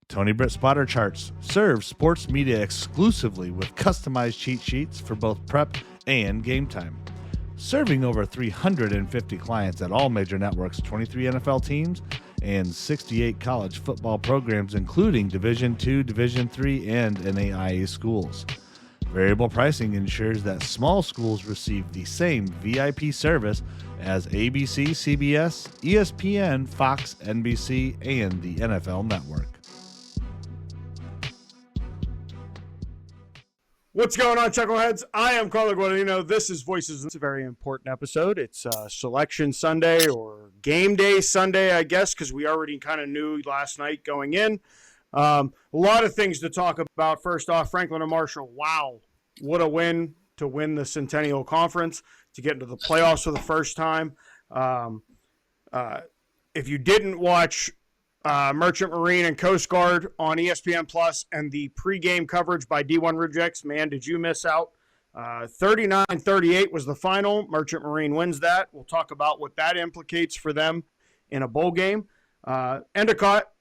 Tony Britt Spotter Charts serves sports media exclusively with customized cheat sheets for both prep and game time. Serving over 350 clients at all major networks, 23 NFL teams, and 68 college football programs, including Division II, Division III, and NAIA schools. Variable pricing ensures that small schools receive the same VIP service as ABC, CBS, ESPN, Fox, NBC, and the NFL Network. What's going on, Chuckleheads? I am Carlo Guadagnino. This is Voices. It's a very important episode. It's Selection Sunday or Game Day Sunday, I guess, because we already kind of knew last night going in. A lot of things to talk about. First off, Franklin and Marshall. Wow, what a win to win the Centennial Conference, to get into the playoffs for the first time. If you didn't watch Merchant Marine and Coast Guard on ESPN Plus and the pregame coverage by D1 Rejects, man, did you miss out? 39-38 was the final. Merchant Marine wins that. We'll talk about what that implicates for them in a bowl game. Endicott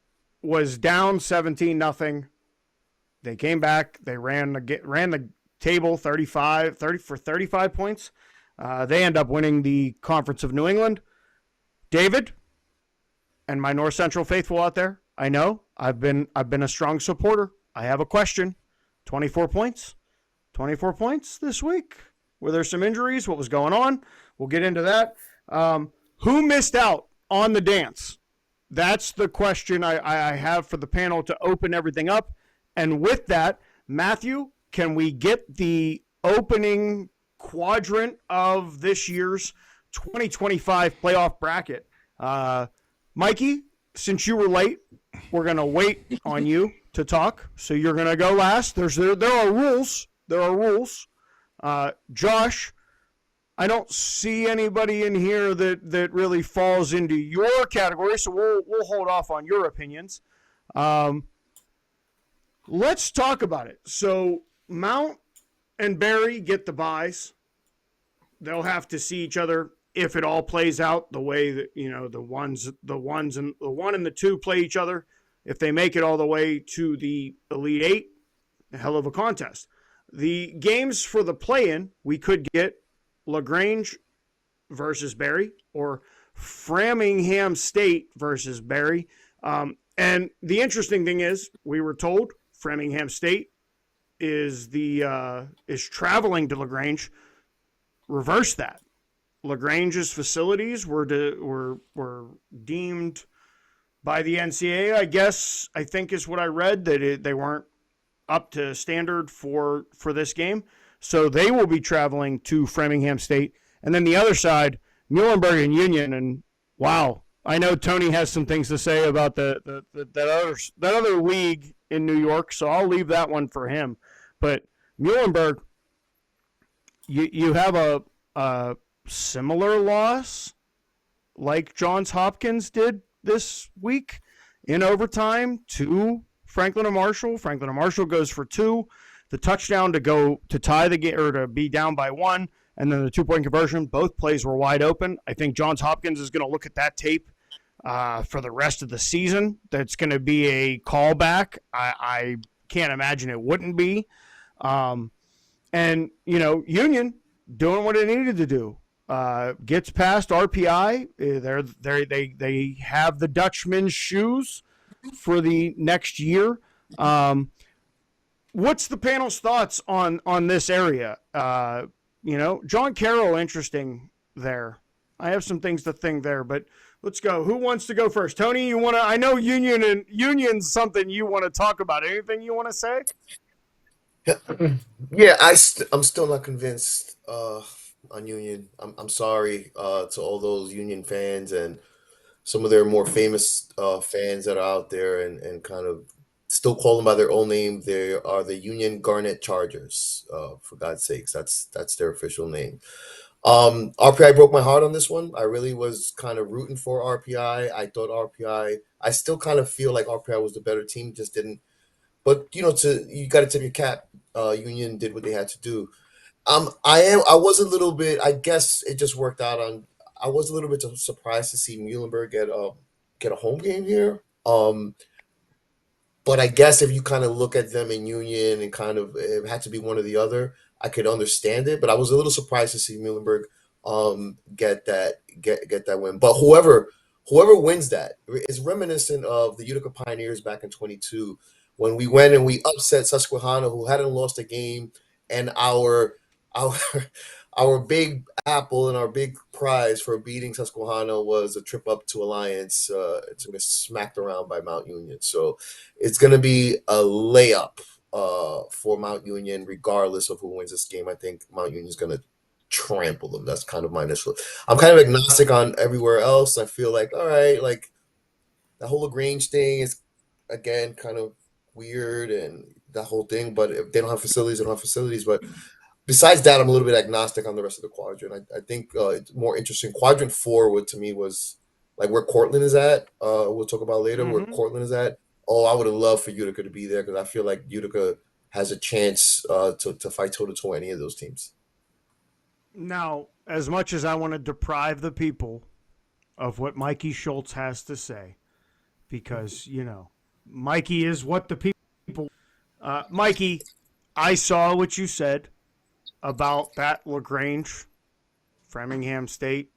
was down 17-0. They came back. They ran the table 35 points. They end up winning the Conference of New England. David and my North Central faithful out there, I know I've been a strong supporter. I have a question. 24 points this week. Were there some injuries? What was going on? We'll get into that. Who missed out on the dance? That's the question I have for the panel to open everything up. And with that, Matthew, can we get the opening quadrant of this year's 2025 playoff bracket? Mikey, since you were late, we're going to wait on you to talk. So you're going to go last. There are rules. Josh, I don't see anybody in here that really falls into your category, so we'll hold off on your opinions. Let's talk about it. So Mount and Barry get the buys. They'll have to see each other if it all plays out the way that, the one and the two play each other. If they make it all the way to the Elite Eight, a hell of a contest. The games for the play-in, we could get LaGrange versus Barry or Framingham State versus Barry. And the interesting thing is, we were told Framingham State is traveling to LaGrange. Reverse that. LaGrange's facilities were deemed by the NCAA, I think is what I read, that they weren't up to standard for this game. So they will be traveling to Framingham State. And then the other side, Muhlenberg and Union. And wow, I know Tony has some things to say about that other league in New York, so I'll leave that one for him. But Muhlenberg, you have a similar loss like Johns Hopkins did this week in overtime to Franklin and Marshall. Franklin and Marshall goes for 2. The touchdown to tie the game or to be down by 1, and then the 2-point conversion. Both plays were wide open. I think Johns Hopkins is going to look at that tape for the rest of the season. That's going to be a callback. I can't imagine it wouldn't be. And Union doing what it needed to do. Gets past RPI. They have the Dutchman's shoes for the next year. What's the panel's thoughts on this area? John Carroll, interesting there. I have some things to think there, but let's go. Who wants to go first? Tony, you want to? I know Union's something you want to talk about. Anything you want to say? Yeah, I'm still not convinced on Union. I'm sorry to all those Union fans and some of their more famous fans that are out there and kind of still call them by their own name. They are the Union Garnet Chargers. For God's sakes, that's their official name. RPI broke my heart on this one. I really was kind of rooting for RPI. I thought RPI. I still kind of feel like RPI was the better team. Just didn't. But you got to tip your cap. Union did what they had to do. I was a little bit. I guess it just worked out on. I was a little bit surprised to see Muhlenberg get a home game here. But I guess if you kind of look at them in Union and kind of it had to be one or the other, I could understand it. But I was a little surprised to see Muhlenberg get that win. But whoever wins that is reminiscent of the Utica Pioneers back in 22 when we went and we upset Susquehanna, who hadn't lost a game, and our our big apple and our big prize for beating Susquehanna was a trip up to Alliance to get smacked around by Mount Union. So it's going to be a layup for Mount Union, regardless of who wins this game. I think Mount Union is going to trample them. That's kind of my initial. I'm kind of agnostic on everywhere else. I feel like, all right, like the whole Lagrange thing is again kind of weird and that whole thing. But if they don't have facilities, they don't have facilities. But besides that, I'm a little bit agnostic on the rest of the quadrant. I think it's more interesting. Quadrant four, would to me was like where Cortland is at. We'll talk about later where Mm-hmm. Cortland is at. Oh, I would have loved for Utica to be there because I feel like Utica has a chance to fight toe to toe any of those teams. Now, as much as I want to deprive the people of what Mikey Schultz has to say, because, Mikey is what the people. Mikey, I saw what you said about that LaGrange Framingham State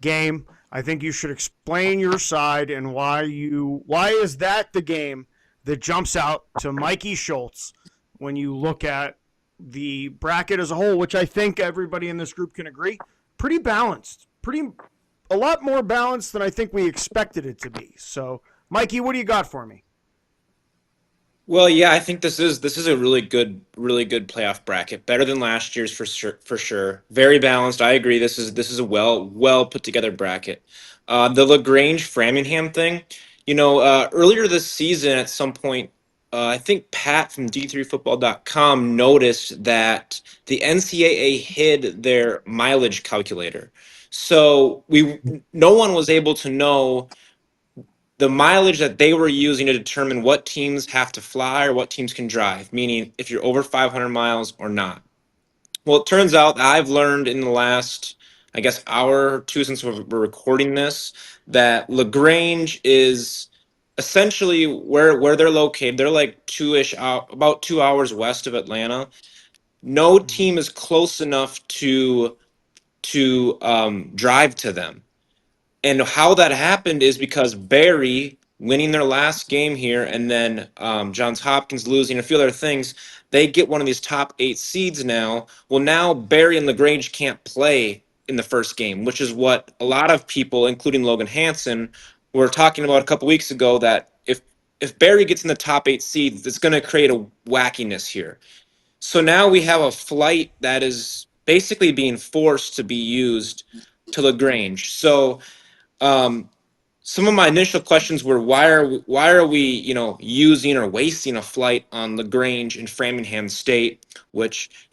game. I think you should explain your side and why is that the game that jumps out to Mikey Schultz when you look at the bracket as a whole, which I think everybody in this group can agree, pretty balanced, pretty a lot more balanced than I think we expected it to be. So, Mikey, what do you got for me? Well, yeah, I think this is a really good playoff bracket. Better than last year's for sure, for sure. Very balanced. I agree. This is a well put together bracket. The Lagrange Framingham thing, earlier this season at some point, I think Pat from D3Football.com noticed that the NCAA hid their mileage calculator. So no one was able to know the mileage that they were using to determine what teams have to fly or what teams can drive, meaning if you're over 500 miles or not. Well, it turns out that I've learned in the last, I guess, hour or two since we're recording this, that LaGrange is essentially where they're located. They're like two-ish out, about 2 hours west of Atlanta. No Mm-hmm. team is close enough to drive to them. And how that happened is because Barry winning their last game here, and then Johns Hopkins losing a few other things, they get one of these top 8 seeds now. Well, now Barry and LaGrange can't play in the first game, which is what a lot of people, including Logan Hansen, were talking about a couple weeks ago. That if Barry gets in the top 8 seeds, it's going to create a wackiness here. So now we have a flight that is basically being forced to be used to LaGrange. So um, some of my initial questions were why are we using or wasting a flight on Lagrange in Framingham State, which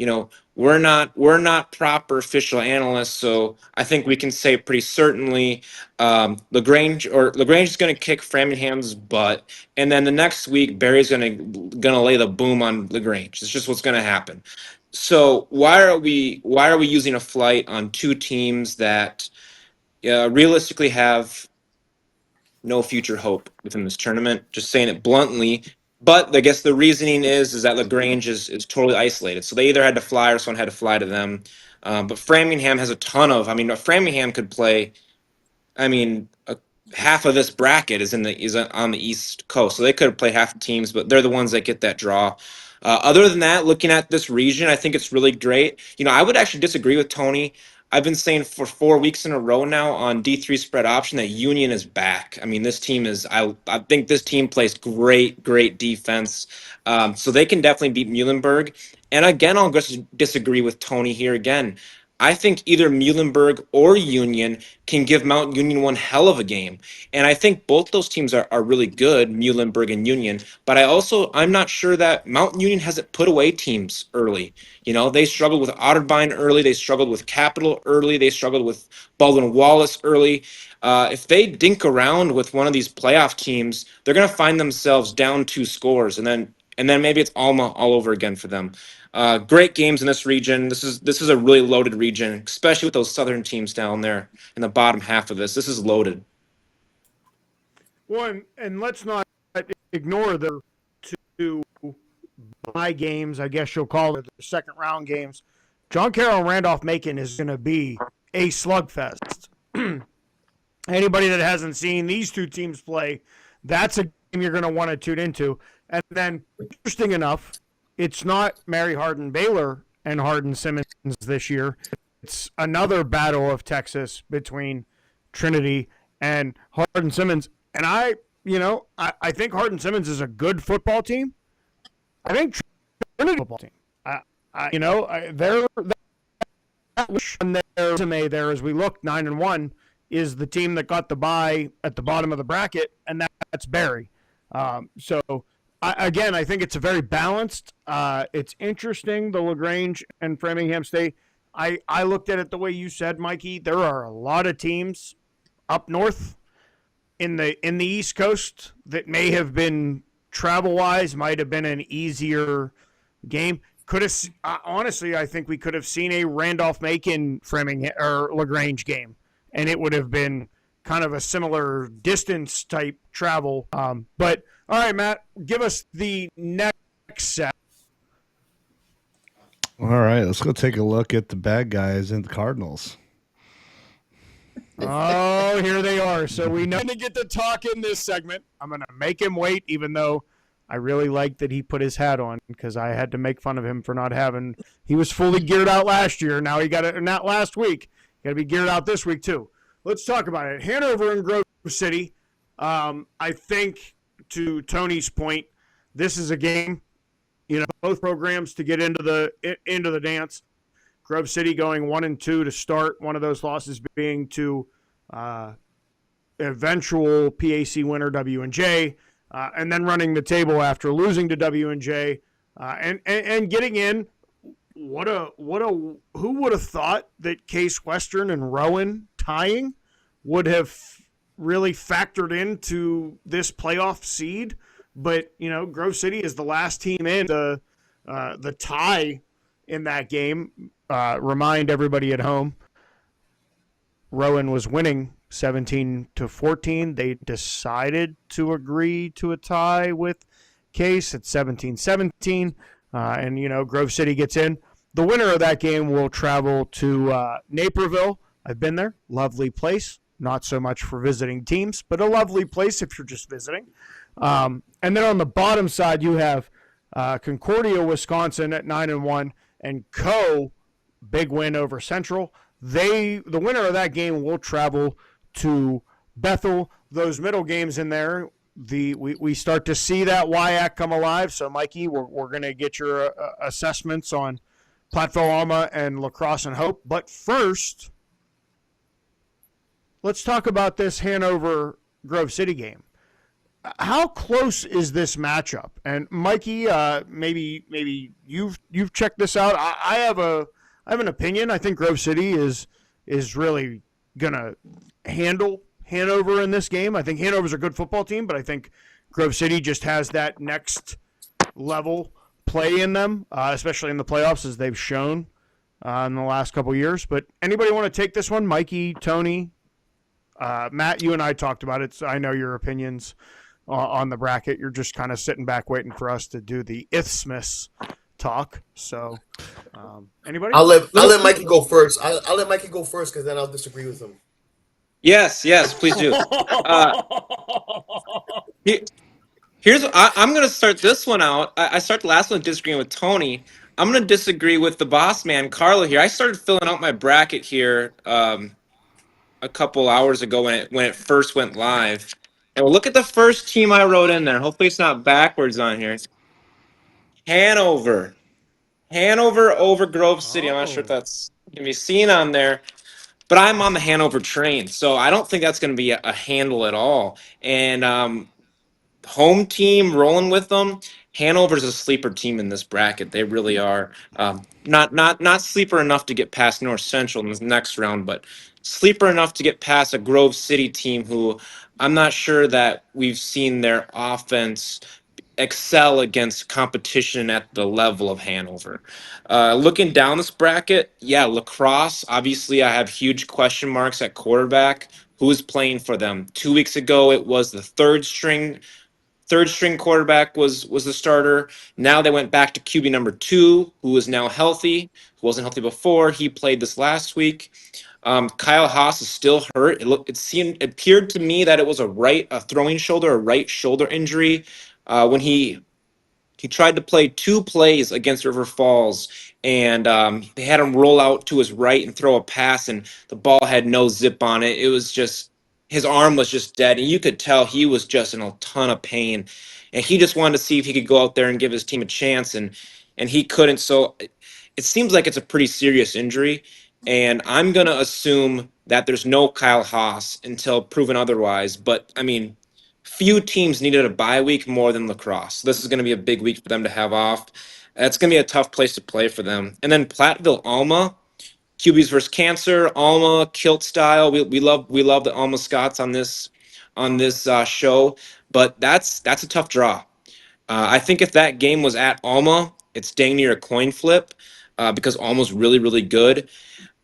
we're not proper official analysts, so I think we can say pretty certainly Lagrange is going to kick Framingham's butt, and then the next week Barry's going to lay the boom on Lagrange. It's just what's going to happen. So why are we using a flight on two teams that realistically have no future hope within this tournament? Just saying it bluntly. But I guess the reasoning is that Lagrange is totally isolated. So they either had to fly or someone had to fly to them. But Framingham has a ton of. I mean, Framingham could play. I mean, half of this bracket is on the East Coast, so they could play half the teams, but they're the ones that get that draw. Other than that, looking at this region, I think it's really great. I would actually disagree with Tony. I've been saying for 4 weeks in a row now on D3 spread option that Union is back. I mean, this team is. I think this team plays great defense, so they can definitely beat Muhlenberg. And again, I'll just disagree with Tony here again. I think either Muhlenberg or Union can give Mount Union one hell of a game. And I think both those teams are really good, Muhlenberg and Union. But I'm not sure that Mount Union hasn't put away teams early. They struggled with Otterbein early. They struggled with Capital early. They struggled with Baldwin Wallace early. If they dink around with one of these playoff teams, they're going to find themselves down 2 scores. And then and then maybe it's Alma all over again for them. Great games in this region. This is a really loaded region, especially with those southern teams down there in the bottom half of this. This is loaded. Well, and let's not ignore the two bye games, I guess you'll call it, the second round games. John Carroll and Randolph Macon is going to be a slugfest. Anybody that hasn't seen these two teams play, that's a game you're going to want to tune into. And then, interesting enough, it's not Mary Hardin Baylor and Hardin Simmons this year. It's another battle of Texas between Trinity and Hardin Simmons. And I think Hardin Simmons is a good football team. I think Trinity football team. They're on their resume there as we look 9-1 is the team that got the bye at the bottom of the bracket, and that's Barry. I think it's a very balanced. It's interesting, the LaGrange and Framingham State. I looked at it the way you said, Mikey. There are a lot of teams up north in the East Coast that may have been travel-wise, might have been an easier game. Could have honestly, I think we could have seen a Randolph-Macon Framingham or LaGrange game, and it would have been kind of a similar distance type travel. But all right, Matt, give us the next set. All right, let's go take a look at the bad guys and the Cardinals. Oh, here they are. So we know to get to talk in this segment. I'm going to make him wait, even though I really like that he put his hat on because I had to make fun of him for not having. He was fully geared out last year. Now he got it, not last week. Got to be geared out this week too. Let's talk about it. Hanover and Grove City. I think to Tony's point, this is a game. Both programs to get into the dance. Grove City going 1-2 to start. One of those losses being to eventual PAC winner W&J, and then running the table after losing to W&J, and getting in. Who would have thought that Case Western and Rowan tying would have really factored into this playoff seed? But Grove City is the last team in. The tie in that game. Remind everybody at home, Rowan was winning 17-14. They decided to agree to a tie with Case at 17-17, and Grove City gets in. The winner of that game will travel to Naperville. I've been there. Lovely place. Not so much for visiting teams, but a lovely place if you're just visiting. And then on the bottom side, you have Concordia, Wisconsin at 9-1, and big win over Central. The winner of that game will travel to Bethel. Those middle games in there, we start to see that WIAC come alive. So, Mikey, we're going to get your assessments on Platteville Alma and La Crosse and Hope. But first, let's talk about this Hanover Grove City game. How close is this matchup? And Mikey, maybe you've checked this out. I have an opinion. I think Grove City is really gonna handle Hanover in this game. I think Hanover's a good football team, but I think Grove City just has that next level play in them, especially in the playoffs, as they've shown in the last couple years. But anybody want to take this one? Mikey, Tony, Matt, you and I talked about it, so I know your opinions on the bracket. You're just kind of sitting back waiting for us to do the Isthmus talk. So, anybody? I'll let Mikey go first. I'll let Mikey go first because then I'll disagree with him. Yes, please do. I'm going to start this one out. I start the last one disagreeing with Tony. I'm going to disagree with the boss man, Carlo, here. I started filling out my bracket here a couple hours ago when it first went live. And we'll look at the first team I wrote in there. Hopefully it's not backwards on here. Hanover over Grove City. I'm not sure if that's going to be seen on there. But I'm on the Hanover train, so I don't think that's going to be a handle at all. And home team rolling with them. Hanover's a sleeper team in this bracket. They really are. Not sleeper enough to get past North Central in the next round, but sleeper enough to get past a Grove City team who I'm not sure that we've seen their offense excel against competition at the level of Hanover. Looking down this bracket, yeah, lacrosse. Obviously, I have huge question marks at quarterback. Who is playing for them? 2 weeks ago, it was the third string quarterback was the starter. Now they went back to QB number 2, who is now healthy, who wasn't healthy before. He played this last week. Kyle Haas is still hurt. It appeared to me that it was a throwing shoulder, a right shoulder injury. When he tried to play 2 plays against River Falls, and they had him roll out to his right and throw a pass, and the ball had no zip on it. It was just his arm was just dead, and you could tell he was just in a ton of pain, and he just wanted to see if he could go out there and give his team a chance, and he couldn't. So it seems like it's a pretty serious injury, and I'm gonna assume that there's no Kyle Haas until proven otherwise. But I mean, few teams needed a bye week more than lacrosse. This is going to be a big week for them to have off. It's going to be a tough place to play for them. And then Platteville Alma, QBs versus Cancer, Alma kilt style. We love the Alma Scots on this show, but that's a tough draw. I think if that game was at Alma, it's dang near a coin flip because Alma's really really good.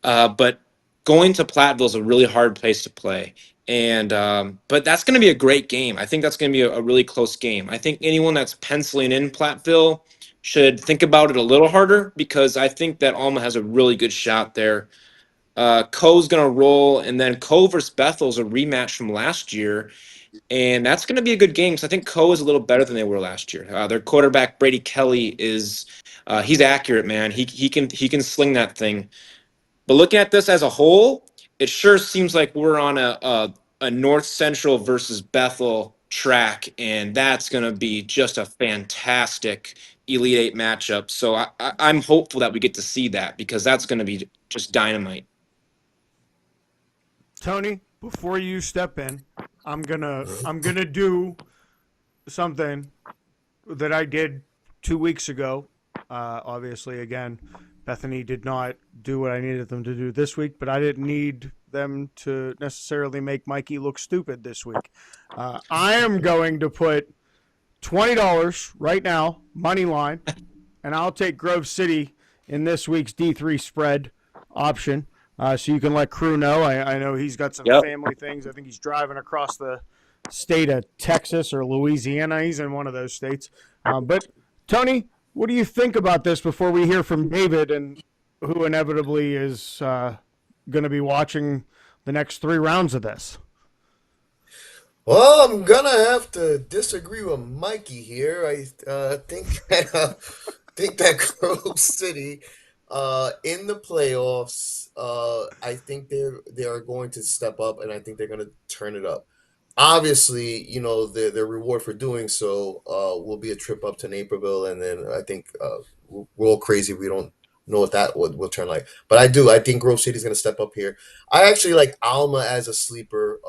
But going to Platteville is a really hard place to play. And but that's going to be a great game. I think that's going to be a really close game. I think anyone that's penciling in Platteville should think about it a little harder because I think that Alma has a really good shot there. Coe's going to roll, and then Coe versus Bethel's a rematch from last year, and that's going to be a good game because I think Coe is a little better than they were last year. Their quarterback Brady Kelly is he's accurate, man. He can sling that thing. But looking at this as a whole, it sure seems like we're on a North Central versus Bethel track, and that's going to be just a fantastic Elite Eight matchup. So I'm hopeful that we get to see that because that's going to be just dynamite. Tony, before you step in, I'm gonna do something that I did 2 weeks ago. Obviously, again, Bethany did not do what I needed them to do this week, but I didn't need them to necessarily make Mikey look stupid this week. I am going to put $20 right now, money line, and I'll take Grove City in this week's D3 spread option. So you can let Crew know. I know he's got some family things. I think he's driving across the state of Texas or Louisiana. He's in one of those states. But, Tony, what do you think about this before we hear from David, and who inevitably is going to be watching the next 3 rounds of this? Well, I'm gonna have to disagree with Mikey here. I think that Grove City in the playoffs, I think they are going to step up, and I think they're going to turn it up. Obviously, their reward for doing so will be a trip up to Naperville, and then I think we're all crazy. We don't know what that will turn like, but I think Grove City is going to step up here. I actually like Alma as a sleeper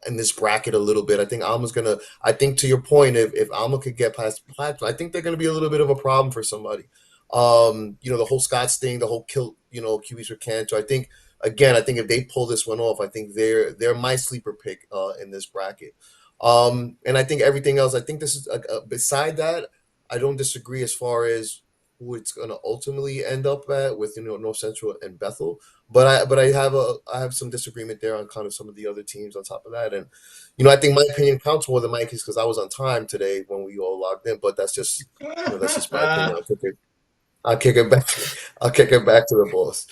in this bracket a little bit. I think Alma's gonna. I think to your point, if Alma could get past Plateau, I think they're gonna be a little bit of a problem for somebody. The whole Scots thing, the whole kilt, QBs for Cantor. I think if they pull this one off, I think they're my sleeper pick in this bracket. And I think everything else. I think this is beside that. I don't disagree as far as who it's gonna ultimately end up at with North Central and Bethel. But I have some disagreement there on kind of some of the other teams on top of that, and I think my opinion counts more than Mikey's because I was on time today when we all logged in. But that's just my opinion. I'll kick it back. I'll kick it back to the boss.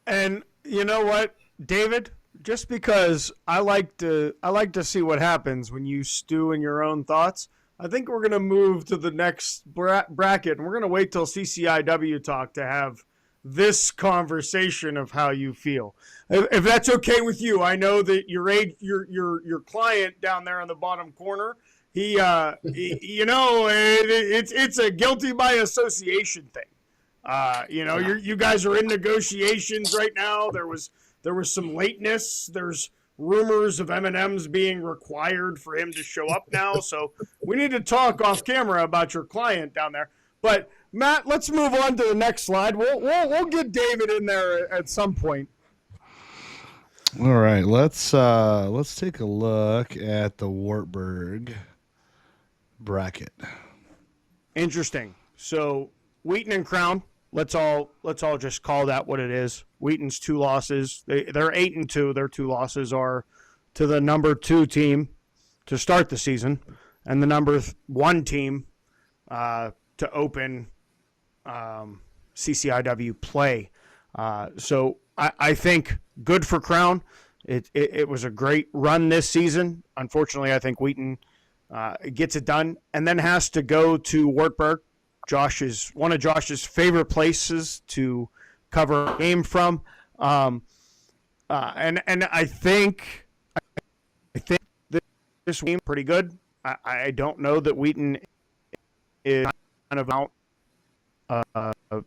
And you know what, David? Just because I like to see what happens when you stew in your own thoughts. I think we're going to move to the next bracket, and we're going to wait till CCIW talk to have this conversation of how you feel. If that's okay with you, I know that your client down there in the bottom corner, it's a guilty by association thing. You guys are in negotiations right now. There was some lateness. There's rumors of M&Ms being required for him to show up now. So we need to talk off camera about your client down there. But Matt, let's move on to the next slide. We'll get David in there at some point. All right, let's take a look at the Wartburg bracket. Interesting. So Wheaton and Crown. Let's all just call that what it is. Wheaton's 2 losses. They're 8-2. Their 2 losses are to the number 2 team to start the season, and the number 1 team to open CCIW play. So I think good for Crown. It was a great run this season. Unfortunately, I think Wheaton gets it done and then has to go to Wartburg. One of Josh's favorite places to cover a game from. And I think this game pretty good. I don't know that Wheaton is kind of out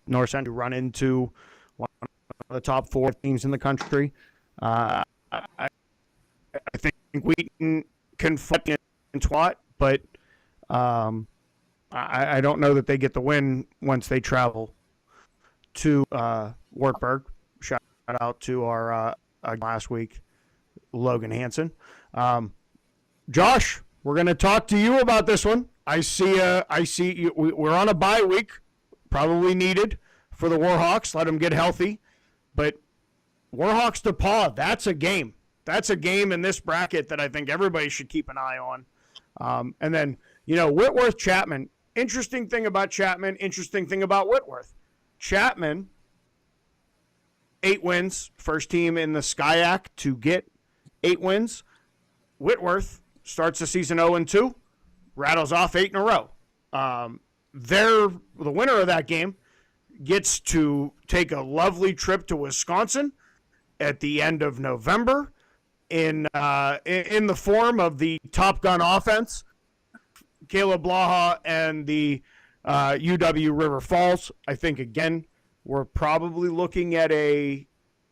North End to run into one of the top 4 teams in the country. I think Wheaton can fight in twat, but I don't know that they get the win once they travel to Wartburg. Shout out to our last week, Logan Hansen. Josh, we're going to talk to you about this one. I see you. We're on a bye week, probably needed for the Warhawks. Let them get healthy. But Warhawks DePaul, that's a game. That's a game in this bracket that I think everybody should keep an eye on. And then, Whitworth Chapman. Interesting thing about Chapman, interesting thing about Whitworth. Chapman, 8 wins, first team in the SCIAC to get 8 wins. Whitworth starts the season 0-2, rattles off 8 in a row. The winner of that game gets to take a lovely trip to Wisconsin at the end of November in the form of the Top Gun offense, Caleb Blaha and the UW River Falls. I think, again, we're probably looking at a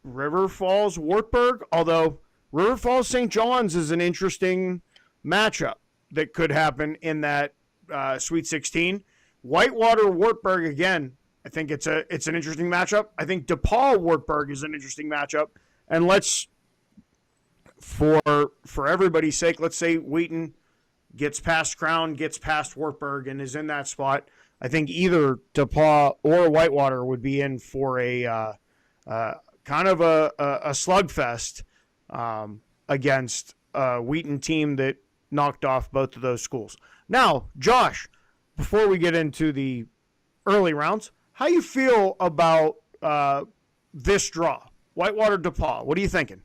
River Falls Wartburg, although River Falls St. John's is an interesting matchup that could happen in that Sweet 16. Whitewater Wartburg, again, I think it's an interesting matchup. I think DePaul Wartburg is an interesting matchup. And let's, for everybody's sake, let's say Wheaton gets past Crown, gets past Wartburg, and is in that spot. I think either DePaul or Whitewater would be in for a kind of a slugfest against a Wheaton team that knocked off both of those schools. Now, Josh, before we get into the early rounds, how you feel about this draw? Whitewater DePaul, what are you thinking?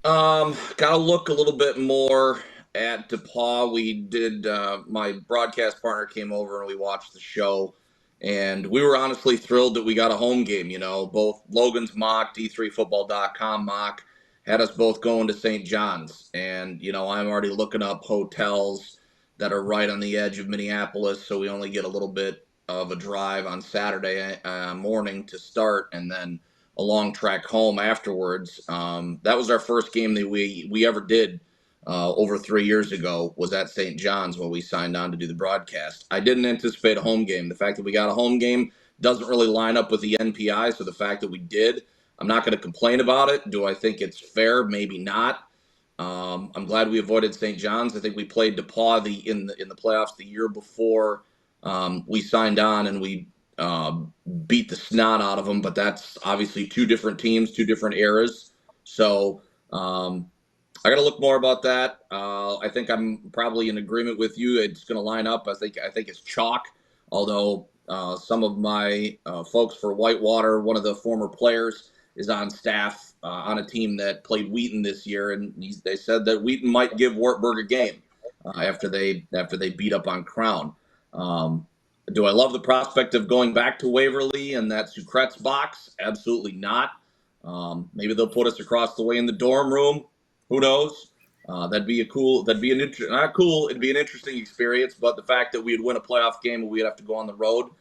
Got to look a little bit more at DePaul. We did, my broadcast partner came over and we watched the show, and we were honestly thrilled that we got a home game. Both Logan's mock, D3Football.com mock, had us both going to St. John's. And, I'm already looking up hotels that are right on the edge of Minneapolis, so we only get a little bit of a drive on Saturday morning to start, and then a long track home afterwards. That was our first game that we ever did over 3 years ago, was at St. John's when we signed on to do the broadcast. I didn't anticipate a home game. The fact that we got a home game doesn't really line up with the NPI, so the fact that we did, I'm not going to complain about it. Do I think it's fair? Maybe not. I'm glad we avoided St. John's. I think we played DePaul in the playoffs the year before we signed on, and we beat the snot out of them. But that's obviously 2 different teams, 2 different eras. So I got to look more about that. I think I'm probably in agreement with you. It's going to line up. I think it's chalk. Although some of my folks for Whitewater, one of the former players, is on staff on a team that played Wheaton this year, and they said that Wheaton might give Wartburg a game after they beat up on Crown. Do I love the prospect of going back to Waverly and that Sucret's box? Absolutely not. Maybe they'll put us across the way in the dorm room. Who knows? It'd be an interesting experience, but the fact that we'd win a playoff game and we'd have to go on the road,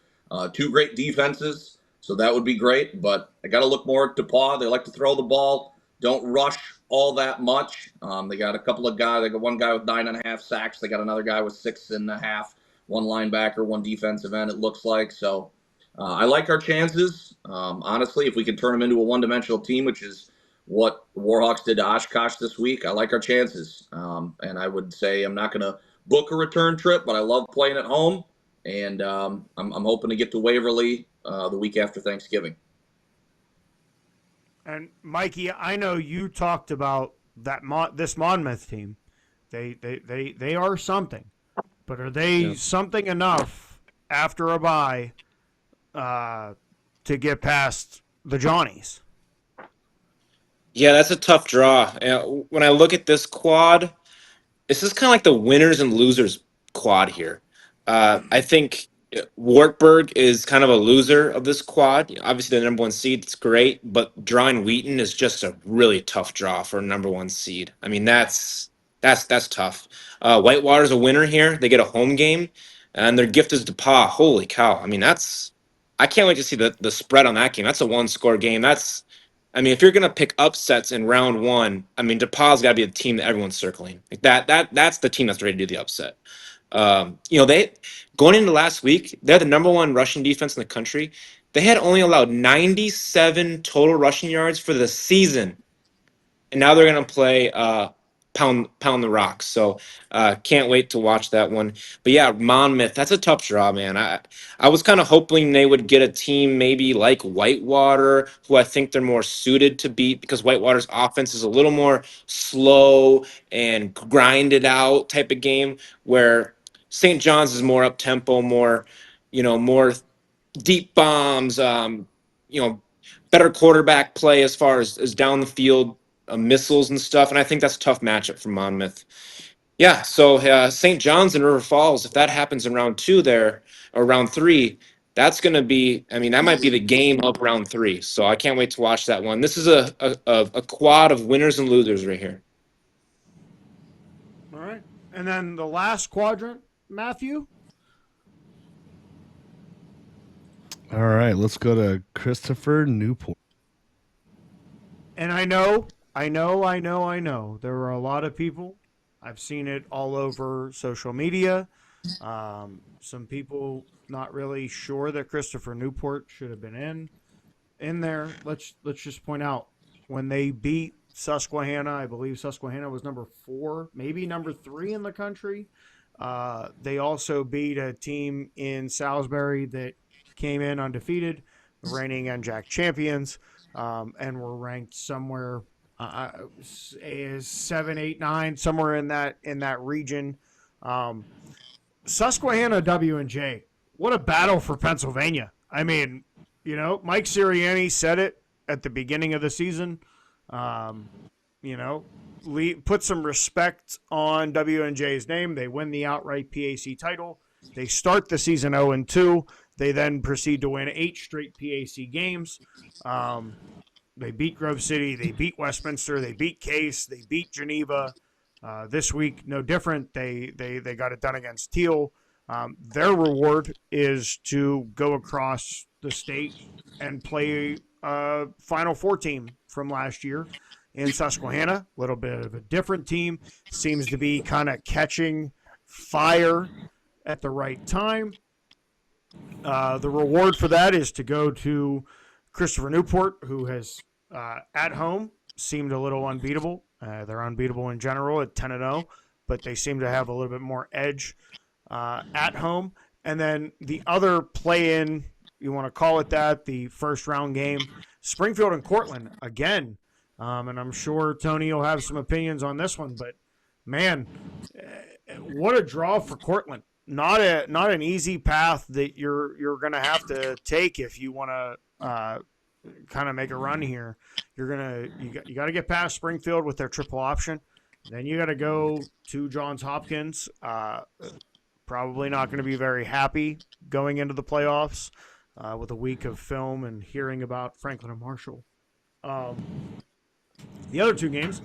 2 great defenses, so that would be great. But I got to look more at DePaul. They like to throw the ball, don't rush all that much. They got a couple of guys. They got one guy with 9.5 sacks. They got another guy with 6.5. One linebacker, one defensive end, it looks like. So I like our chances. Honestly, if we can turn them into a one-dimensional team, which is what Warhawks did to Oshkosh this week, I like our chances. And I would say I'm not going to book a return trip, but I love playing at home, and I'm hoping to get to Waverly the week after Thanksgiving. And Mikey, I know you talked about that this Monmouth team. They are something, but are they something enough after a bye to get past the Johnnies? Yeah, that's a tough draw. When I look at this quad, this is kind of like the winners and losers quad here. I think Wartburg is kind of a loser of this quad. Obviously, the number one seed, it's great, but drawing Wheaton is just a really tough draw for a number one seed. I mean, that's tough. Whitewater's a winner here. They get a home game, and their gift is DePauw. Holy cow! I mean, I can't wait to see the spread on that game. That's a one score game. I mean, if you're gonna pick upsets in round one, I mean, DePauw's got to be the team that everyone's circling. Like that's the team that's ready to do the upset. They going into last week, they're the number one rushing defense in the country. They had only allowed 97 total rushing yards for the season, and now they're gonna play pound the rocks. So can't wait to watch that one. But yeah, Monmouth, that's a tough draw, man. I was kind of hoping they would get a team maybe like Whitewater, who I think they're more suited to beat because Whitewater's offense is a little more slow and grinded out type of game, where St. John's is more up tempo, more deep bombs, better quarterback play as far as down the field missiles and stuff. And I think that's a tough matchup for Monmouth. Yeah, so St. John's and River Falls, if that happens in round two there or round three, that's going to be, I mean, that might be the game of round three. So I can't wait to watch that one. This is a quad of winners and losers right here. All right. And then the last quadrant, Matthew? All right, let's go to Christopher Newport. And I know. There are a lot of people. I've seen it all over social media. Some people not really sure that Christopher Newport should have been in there. Let's just point out when they beat Susquehanna, I believe Susquehanna was number 4, maybe number 3 in the country. They also beat a team in Salisbury that came in undefeated, the reigning NJAC champions, and were ranked somewhere 7, 8, 9, somewhere in that region. Susquehanna W&J, what a battle for Pennsylvania. I mean, Mike Sirianni said it at the beginning of the season. Put some respect on W&J's name. They win the outright PAC title. They start the season 0-2. They then proceed to win 8 straight PAC games. They beat Grove City. They beat Westminster. They beat Case. They beat Geneva. This week, no different. They got it done against Teal. Their reward is to go across the state and play a Final Four team from last year in Susquehanna. A little bit of a different team. Seems to be kind of catching fire at the right time. The reward for that is to go to Christopher Newport, who has at home seemed a little unbeatable. They're unbeatable in general at 10-0, but they seem to have a little bit more edge at home. And then the other play-in, you want to call it that, the first round game, Springfield and Cortland again. And I'm sure Tony will have some opinions on this one, but man, what a draw for Cortland. Not an easy path that you're going to have to take if you want to kind of make a run here. You got to get past Springfield with their triple option. Then you got to go to Johns Hopkins. Probably not going to be very happy going into the playoffs with a week of film and hearing about Franklin and Marshall. The other 2 games,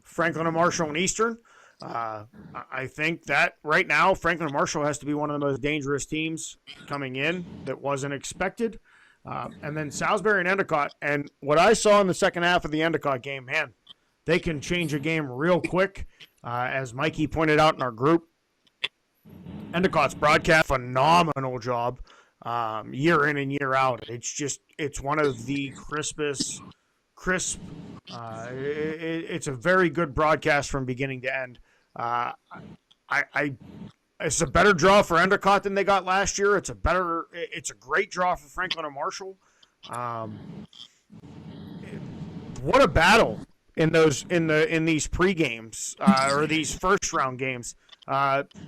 Franklin and Marshall and Eastern. I think that right now Franklin and Marshall has to be one of the most dangerous teams coming in that wasn't expected. And then Salisbury and Endicott. And what I saw in the second half of the Endicott game, man, they can change a game real quick. As Mikey pointed out in our group, Endicott's broadcast, phenomenal job year in and year out. It's one of the crisp. It's a very good broadcast from beginning to end. I it's a better draw for Endicott than they got last year. It's a great draw for Franklin and Marshall. What a battle in these pre games or these first round games.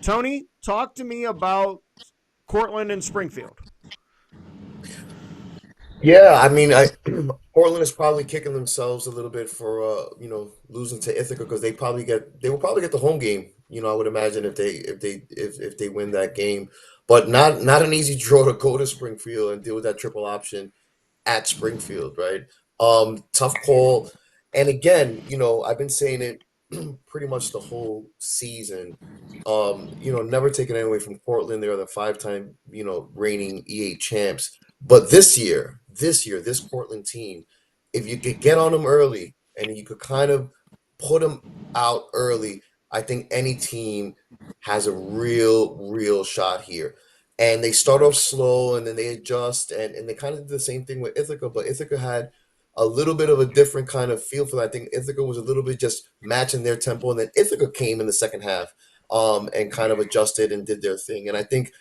Tony, talk to me about Cortland and Springfield. Yeah, I mean, Portland is probably kicking themselves a little bit for losing to Ithaca because they will probably get the home game. I would imagine if they win that game, but not an easy draw to go to Springfield and deal with that triple option at Springfield, right? Tough call. And again, I've been saying it pretty much the whole season. Never taking it away from Portland. They are the five-time, reigning EA champs. But this Portland team, if you could get on them early and you could kind of put them out early, I think any team has a real shot here. And they start off slow and then they adjust and they kind of did the same thing with Ithaca, but Ithaca had a little bit of a different kind of feel for that. I think Ithaca was a little bit just matching their tempo, and then Ithaca came in the second half and kind of adjusted and did their thing. And I think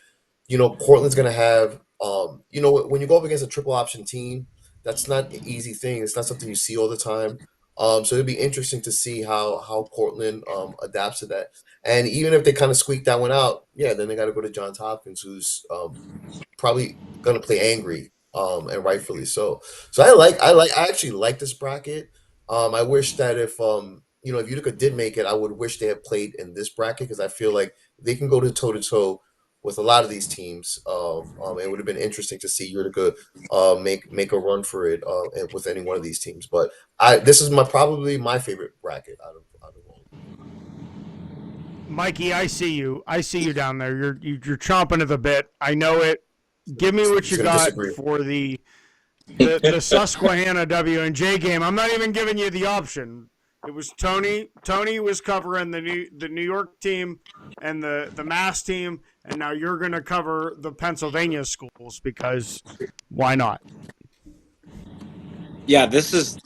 Portland's going to have, when you go up against a triple option team, that's not an easy thing. It's not something you see all the time. So it'll be interesting to see how Portland adapts to that. And even if they kind of squeak that one out, yeah, then they got to go to Johns Hopkins, who's probably going to play angry, and rightfully so. So I actually like this bracket. I wish that if Utica did make it, I would wish they had played in this bracket because I feel like they can go to toe with a lot of these teams. It would have been interesting to see Utica make a run for it with any one of these teams. But this is probably my favorite bracket out of all. Mikey, I see you. I see you down there. You're chomping at the bit. I know it. Give me what He's you gonna got disagree. for the Susquehanna W&J game. I'm not even giving you the option. It was Tony. Tony was covering the New York team and the Mass team, and now you're going to cover the Pennsylvania schools because why not? Yeah, this is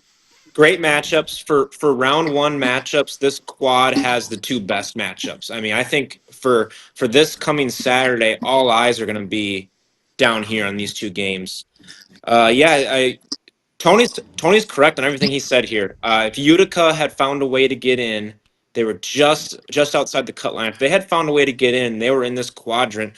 great matchups for round one matchups. This quad has the two best matchups. I mean, I think for this coming Saturday, all eyes are going to be down here on these two games. Tony's correct on everything he said here. If Utica had found a way to get in, they were just outside the cut line. If they had found a way to get in, they were in this quadrant.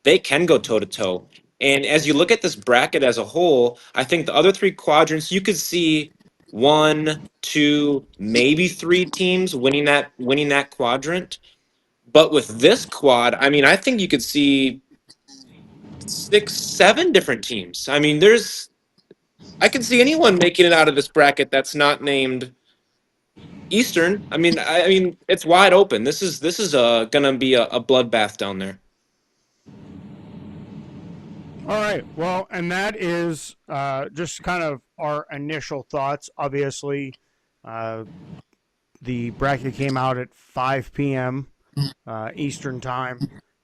They can go toe to toe. And as you look at this bracket as a whole, I think the other three quadrants you could see one, two, maybe three teams winning that quadrant. But with this quad, I mean, I think you could see 6, 7 different teams. I mean, I can see anyone making it out of this bracket that's not named Eastern. I mean, it's wide open. This is gonna be a bloodbath down there. All right. Well, and that is just kind of our initial thoughts. Obviously, the bracket came out at 5 p.m. Eastern time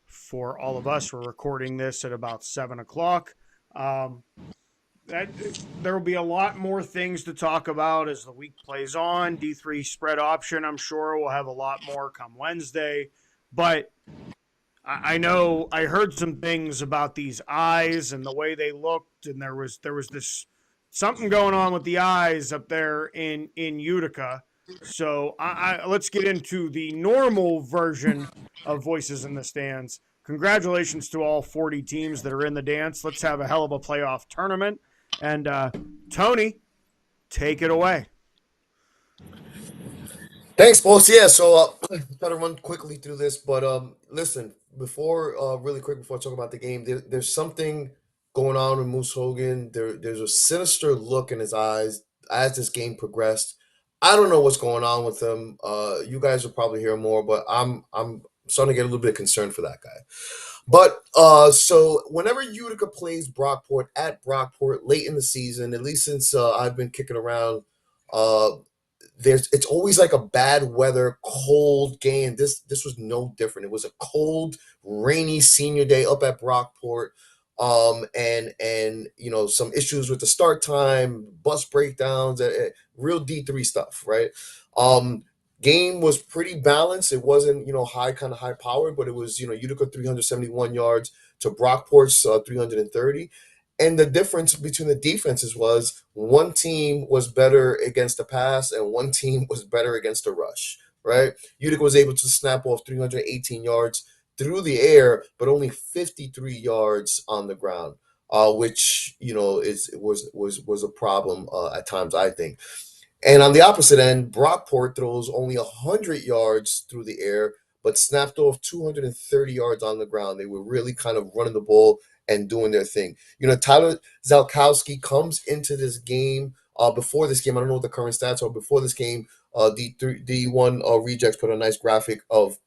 for all of us. We're recording this at about 7 o'clock. That there will be a lot more things to talk about as the week plays on. D3 spread option, I'm sure we'll have a lot more come Wednesday. But I know I heard some things about these eyes and the way they looked, and there was this something going on with the eyes up there in Utica. So let's get into the normal version of Voices in the Stands. Congratulations to all 40 teams that are in the dance. Let's have a hell of a playoff tournament. And Tony, take it away. Thanks, boss. Yeah, so try to run quickly through this, but listen, really quick before I talk about the game, there's something going on with Moose Hogan. There's a sinister look in his eyes as this game progressed. I don't know what's going on with him. You guys will probably hear more, but I'm starting to get a little bit concerned for that guy. But so whenever Utica plays Brockport at Brockport late in the season, at least since I've been kicking around, uh, it's always like a bad weather, cold game. This was no different. It was a cold, rainy senior day up at Brockport. And some issues with the start time, bus breakdowns, real D3 stuff, right? Game was pretty balanced. It wasn't, kind of high powered, but it was, Utica 371 yards to Brockport's 330. And the difference between the defenses was one team was better against the pass and one team was better against the rush, right? Utica was able to snap off 318 yards through the air, but only 53 yards on the ground, which was a problem at times, I think. And on the opposite end, Brockport throws only 100 yards through the air, but snapped off 230 yards on the ground. They were really kind of running the ball and doing their thing. Tyler Zalkowski comes into this game. Before this game, I don't know what the current stats are. Before this game, D1 Rejects put a nice graphic of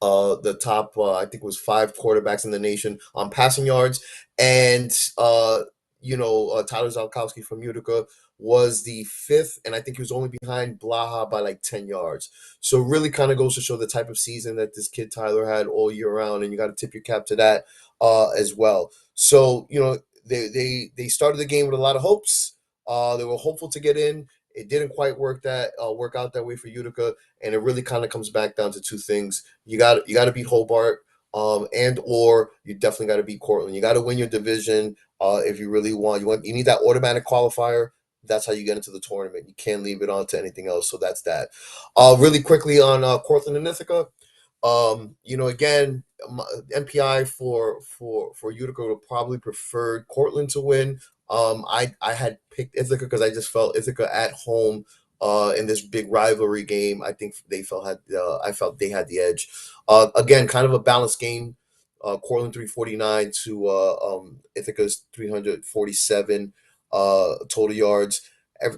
the top, I think it was 5 quarterbacks in the nation on passing yards. And, Tyler Zalkowski from Utica was the 5th, and I think he was only behind Blaha by like 10 yards. So really kind of goes to show the type of season that this kid Tyler had all year round, and you got to tip your cap to that as well. So, they started the game with a lot of hopes. They were hopeful to get in. It didn't quite work out that way for Utica, and it really kind of comes back down to two things. You got to beat Hobart, and or you definitely got to beat Cortland. You got to win your division if you really want. You need that automatic qualifier. That's how you get into the tournament. You can't leave it on to anything else. So that's that. Really quickly on Cortland and Ithaca. Again, MPI for Utica would probably preferred Cortland to win. I had picked Ithaca because I just felt Ithaca at home in this big rivalry game. I think I felt they had the edge. Again, kind of a balanced game. Cortland 349 to Ithaca's 347 total yards.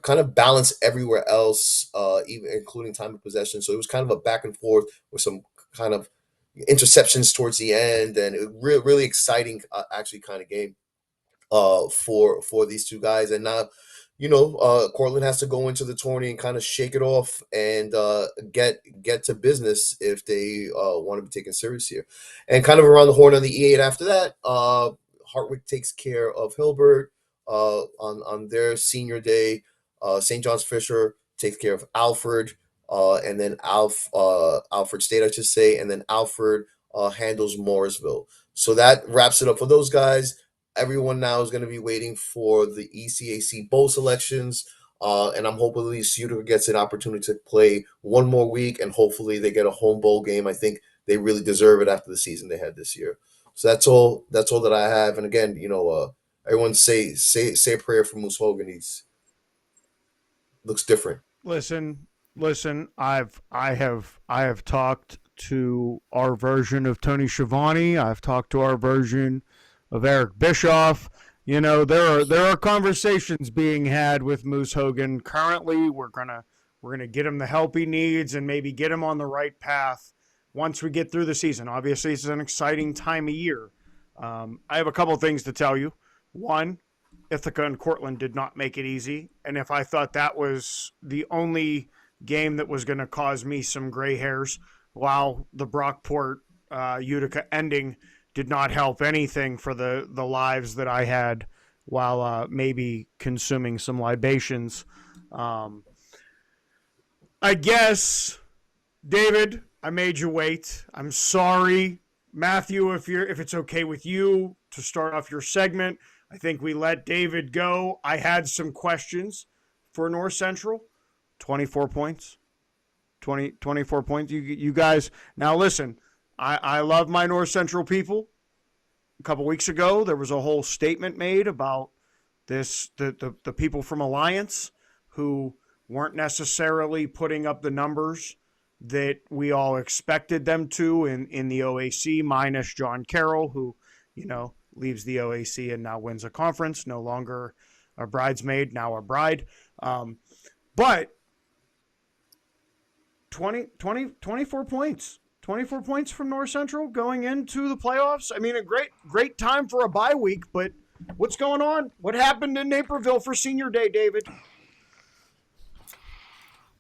Kind of balanced everywhere else, even including time of possession. So it was kind of a back and forth with some kind of interceptions towards the end, and a really exciting, actually, kind of game for these two guys. And now, Cortland has to go into the tourney and kind of shake it off and get to business if they want to be taken serious here. And kind of around the horn on the E8 after that, Hartwick takes care of Hilbert on their senior day. St. John's Fisher takes care of Alfred, and then Alfred State, I should say, and then Alfred handles Morrisville. So that wraps it up for those guys. Everyone now is going to be waiting for the ECAC bowl selections, and I'm hoping at least Utica gets an opportunity to play one more week, and hopefully they get a home bowl game. I think they really deserve it after the season they had this year. So that's all that I have. And again, everyone say a prayer for Moose Hogan. He's looks different. Listen. I have talked to our version of Tony Schiavone. I've talked to our version of Eric Bischoff. There are conversations being had with Moose Hogan currently. We're gonna get him the help he needs and maybe get him on the right path once we get through the season. Obviously, it's an exciting time of year. I have a couple things to tell you. One, Ithaca and Cortland did not make it easy, and if I thought that was the only game that was going to cause me some gray hairs, while the Brockport Utica ending did not help anything for the lives that I had while maybe consuming some libations. I guess, David, I made you wait. I'm sorry. Matthew, if it's okay with you to start off your segment, I think we let David go. I had some questions for North Central. 24 points. 24 points. You guys, now listen, I love my North Central people. A couple weeks ago, there was a whole statement made about the people from Alliance who weren't necessarily putting up the numbers that we all expected them to in the OAC, minus John Carroll, who, leaves the OAC and now wins a conference, no longer a bridesmaid, now a bride. But 24 points. 24 points from North Central going into the playoffs. I mean, a great time for a bye week, but what's going on? What happened in Naperville for senior day, David?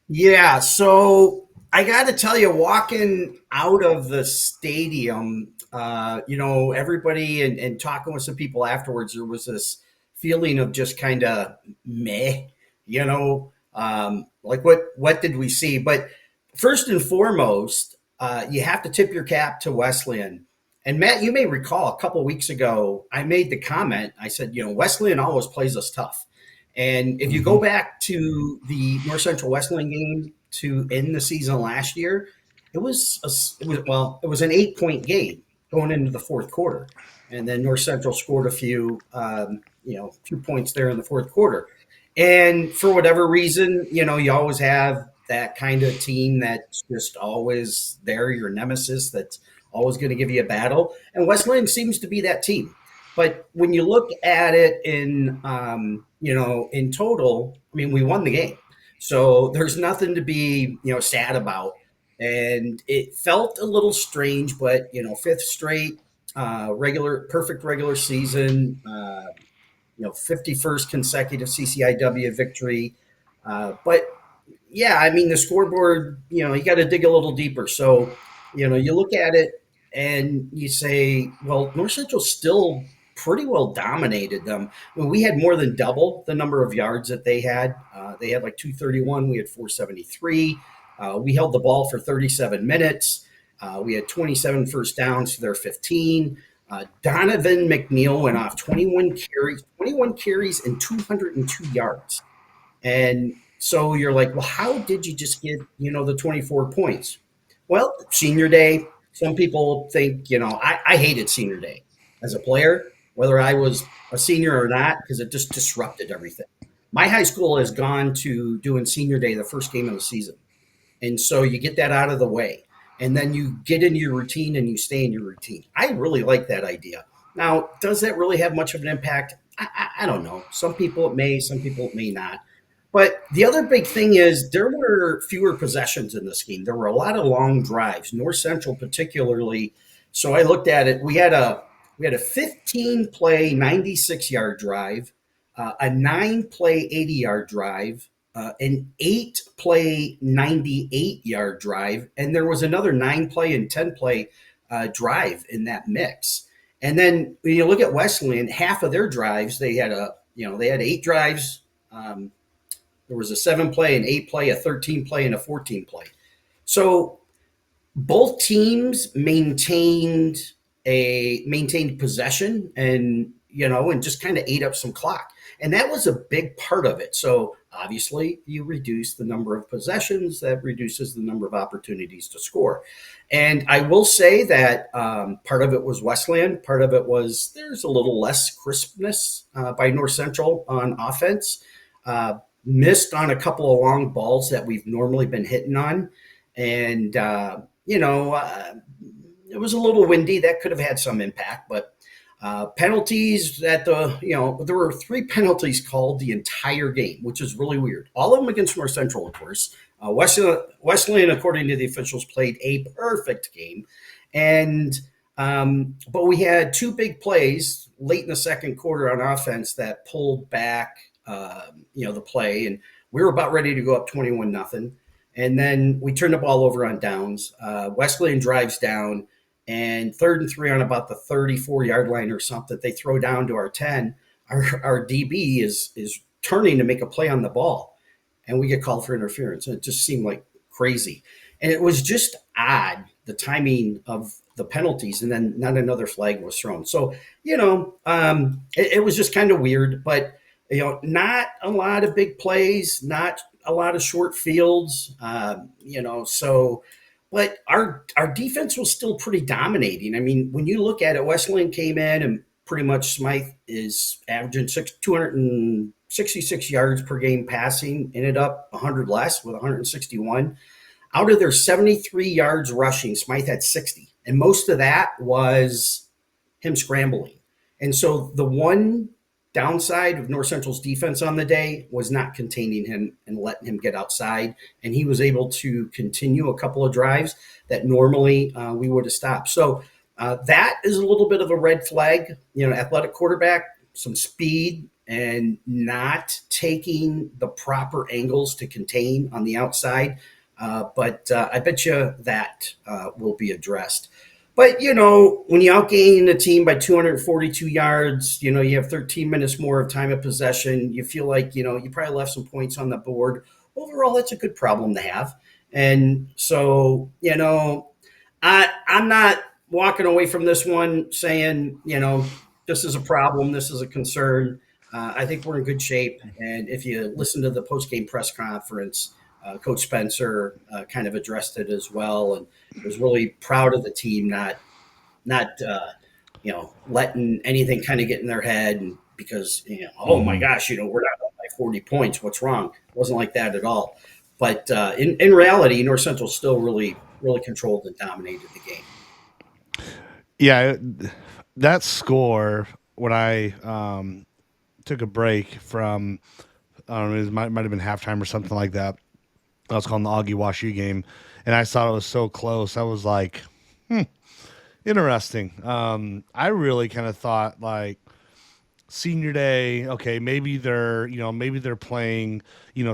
Yeah, so I got to tell you, walking out of the stadium, everybody and talking with some people afterwards, there was this feeling of just kind of meh, like what did we see? But first and foremost, you have to tip your cap to Wesleyan. And Matt, you may recall a couple of weeks ago, I made the comment. I said, Wesleyan always plays us tough. And if you go back to the North Central Wesleyan game to end the season last year, it was an 8-point game going into the fourth quarter, and then North Central scored a few 2 points there in the fourth quarter. And for whatever reason, you always have that kind of team that's just always there, your nemesis that's always going to give you a battle. And Wesleyan seems to be that team. But when you look at it in total, I mean, we won the game. So there's nothing to be, sad about. And it felt a little strange, but, fifth straight perfect regular season, 51st consecutive CCIW victory. But yeah, I mean, the scoreboard, you got to dig a little deeper. So, you look at it and you say, well, North Central still pretty well dominated them. I mean, we had more than double the number of yards that they had. They had like 231. We had 473. We held the ball for 37 minutes. We had 27 first downs to their 15. Donovan McNeil went off 21 carries and 202 yards. And so you're like, well, how did you just get, the 24 points? Well, senior day, some people think, I hated senior day as a player, whether I was a senior or not, because it just disrupted everything. My high school has gone to doing senior day the first game of the season. And so you get that out of the way. And then you get into your routine and you stay in your routine. I really like that idea. Now, does that really have much of an impact? I don't know. Some people it may, some people it may not. But the other big thing is there were fewer possessions in this game. There were a lot of long drives, North Central particularly. So I looked at it. We had a 15-play, 96-yard drive, a 9-play, 80-yard drive, an 8-play, 98-yard drive, and there was another 9-play and 10-play drive in that mix. And then when you look at Wesleyan, half of their drives, they had 8 drives. There was a 7-play, an 8-play, a 13-play, and a 14-play. So both teams maintained possession and just kind of ate up some clock. And that was a big part of it. So obviously you reduce the number of possessions, that reduces the number of opportunities to score. And I will say that part of it was Wesleyan. Part of it was there's a little less crispness by North Central on offense. Missed on a couple of long balls that we've normally been hitting on. And, it was a little windy. That could have had some impact, but penalties there were 3 penalties called the entire game, which is really weird. All of them against North Central, of course. Wesleyan, according to the officials, played a perfect game. And but we had 2 big plays late in the second quarter on offense that pulled back the play, and we were about ready to go up 21-0. And then we turned the ball over on downs. Wesleyan drives down, and 3rd and 3 on about the 34-yard line or something. They throw down to our 10. Our DB is turning to make a play on the ball, and we get called for interference. And it just seemed like crazy. And it was just odd, the timing of the penalties, and then not another flag was thrown. So, it was just kind of weird, but not a lot of big plays, not a lot of short fields, but our defense was still pretty dominating. I mean, when you look at it, Wesleyan came in and pretty much Smythe is averaging 266 yards per game passing, ended up 100 less with 161. Out of their 73 yards rushing, Smythe had 60. And most of that was him scrambling. And so the one downside of North Central's defense on the day was not containing him and letting him get outside. And he was able to continue a couple of drives that normally we would have stopped. So that is a little bit of a red flag. Athletic quarterback, some speed, and not taking the proper angles to contain on the outside. But I bet you that will be addressed. But, when you outgain a team by 242 yards, you have 13 minutes more of time of possession. You feel like, you probably left some points on the board. Overall, that's a good problem to have. And so, I'm not walking away from this one saying, this is a problem, this is a concern. I think we're in good shape. And if you listen to the post-game press conference, Coach Spencer kind of addressed it as well, and was really proud of the team not letting anything kind of get in their head, and because oh my gosh, we're not up by 40 points. What's wrong? It wasn't like that at all. But in reality, North Central still really really controlled and dominated the game. Yeah, that score when I took a break from, I don't know, it might have been halftime or something like that. I was calling the Augie WashU game, and I saw it was so close. I was like, interesting. I really kind of thought like senior day, okay, maybe they're playing,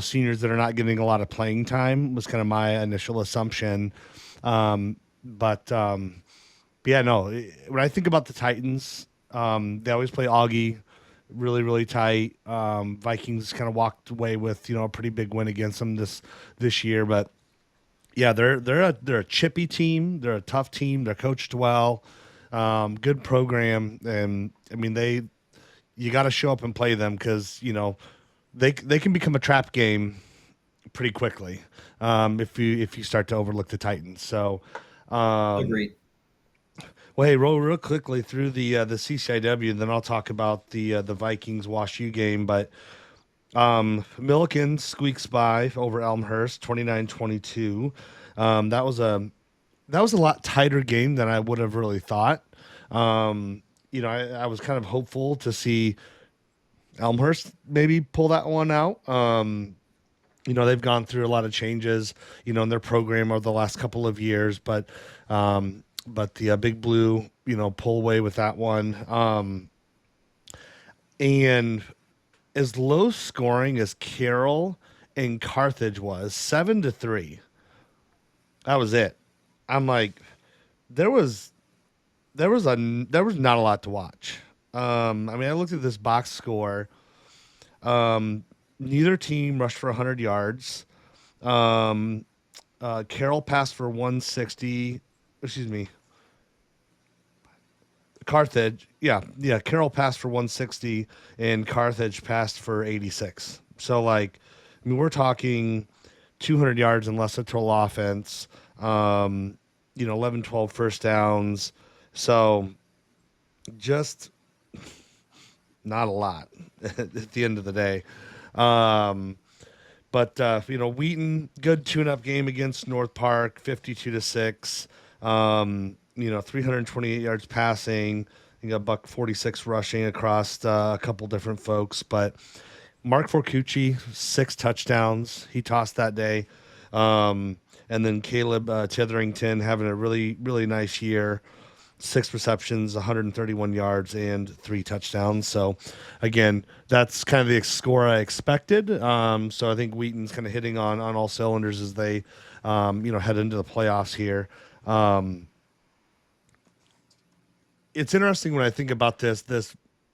seniors that are not getting a lot of playing time was kind of my initial assumption. But yeah, no, when I think about the Titans, they always play Augie really, really tight. Vikings kind of walked away with, a pretty big win against them this year, but yeah, they're a chippy team. They're a tough team. They're coached well. Good program, and I mean you got to show up and play them because they can become a trap game pretty quickly if you start to overlook the Titans. So Agreed. well, hey, roll real quickly through the CCIW, and then I'll talk about the Vikings WashU game. But Milliken squeaks by over Elmhurst, 29-22. That was a lot tighter game than I would have really thought. I was kind of hopeful to see Elmhurst maybe pull that one out. They've gone through a lot of changes, in their program over the last couple of years, but the Big Blue, pull away with that one. And as low scoring as Carroll and Carthage was, 7-3. That was it. I'm like, there was not a lot to watch. I looked at this box score. Neither team rushed for 100 yards. Carroll passed for 160. Excuse me. Carthage, yeah. Carroll passed for 160, and Carthage passed for 86. So, we're talking 200 yards and less of total offense. 11, 12 first downs. So, just not a lot at the end of the day. But Wheaton, good tune-up game against North Park, 52-6. 328 yards passing. You got buck 46 rushing across a couple different folks. But Mark Forcucci, 6 touchdowns. He tossed that day. And then Caleb Titherington having a really, really nice year. 6 receptions, 131 yards, and 3 touchdowns. So, again, that's kind of the score I expected. So I think Wheaton's kind of hitting on all cylinders as they, head into the playoffs here. It's interesting when I think about this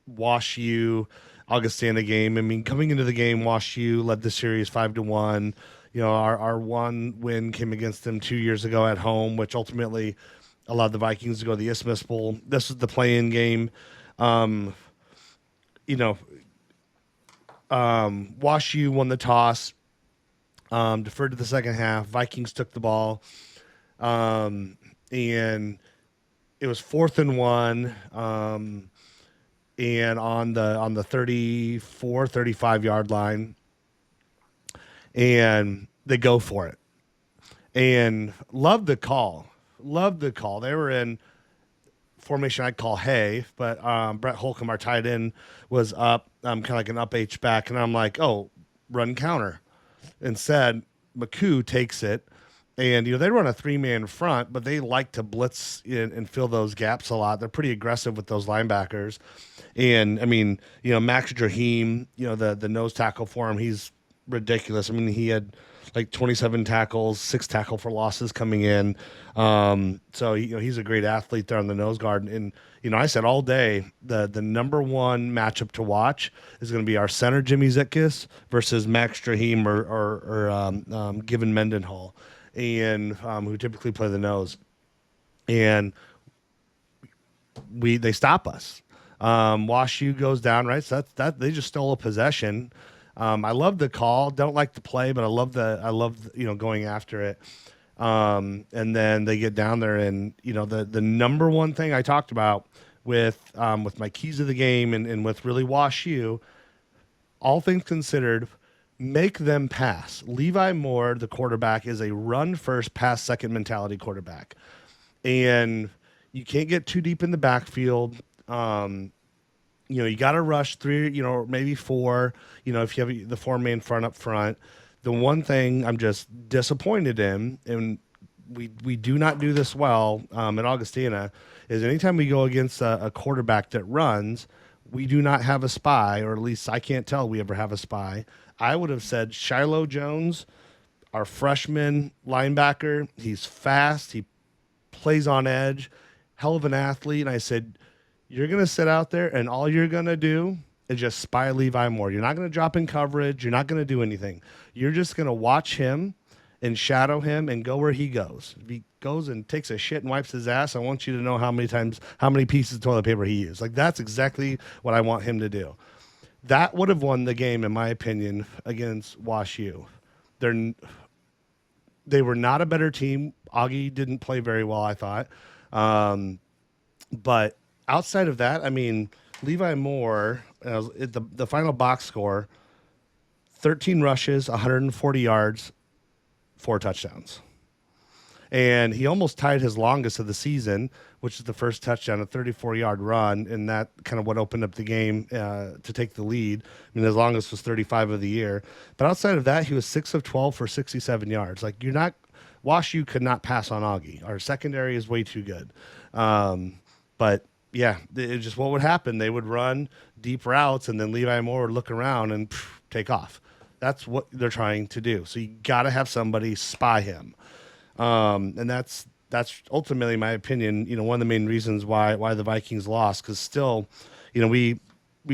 WashU Augustana game. I mean, coming into the game, WashU led the series 5-1. Our one win came against them 2 years ago at home, which ultimately allowed the Vikings to go to the Isthmus Bowl. This was the play-in game. WashU won the toss, deferred to the second half. Vikings took the ball, and it was 4th and 1, and on the 34, 35 yard line, and they go for it. And loved the call. They were in formation I'd call hay, but Brett Holcomb, our tight end, was up, kind of like an up H back, and I'm like, oh, run counter. Instead, McCoo takes it, and they run a 3-man front, but they like to blitz and fill those gaps a lot. They're pretty aggressive with those linebackers. And I mean, Max Drahim, the nose tackle for him, he's ridiculous. I mean, he had like 27 tackles, 6 tackle for losses coming in. So he's a great athlete there on the nose guard. And I said all day the number one matchup to watch is going to be our center Jimmy Zitkus versus Max Drahim or Given Mendenhall. and who typically play the nose, and they stop us. Wash U goes down, right? So that they just stole a possession. I love the call. Don't like the play, but I love going after it. And then they get down there, and the number one thing I talked about with my keys of the game and with really Wash U, all things considered, make them pass. Levi Moore, the quarterback, is a run first, pass second mentality quarterback, and you can't get too deep in the backfield. You got to rush 3, maybe 4, if you have the 4-man front up front. The one thing I'm just disappointed in, and we do not do this well at Augustina, is anytime we go against a quarterback that runs, we do not have a spy, or at least I can't tell we ever have a spy. I would have said Shiloh Jones, our freshman linebacker, he's fast, he plays on edge, hell of an athlete. And I said, you're going to sit out there and all you're going to do is just spy Levi Moore. You're not going to drop in coverage. You're not going to do anything. You're just going to watch him and shadow him and go where he goes. If he goes and takes a shit and wipes his ass, I want you to know how many pieces of toilet paper he used. Like, that's exactly what I want him to do. That would have won the game, in my opinion, against Wash U. They were not a better team. Augie didn't play very well, I thought. But outside of that, I mean, Levi Moore, the final box score, 13 rushes, 140 yards, 4 touchdowns. And he almost tied his longest of the season, which is the first touchdown, a 34-yard run, and that kind of what opened up the game to take the lead. I mean, his longest was 35 of the year. But outside of that, he was 6 of 12 for 67 yards. Like, Wash U could not pass on Augie. Our secondary is way too good. But yeah, it's just what would happen. They would run deep routes, and then Levi Moore would look around and take off. That's what they're trying to do. So you got to have somebody spy him. And that's ultimately, in my opinion, one of the main reasons why the Vikings lost. Because still, we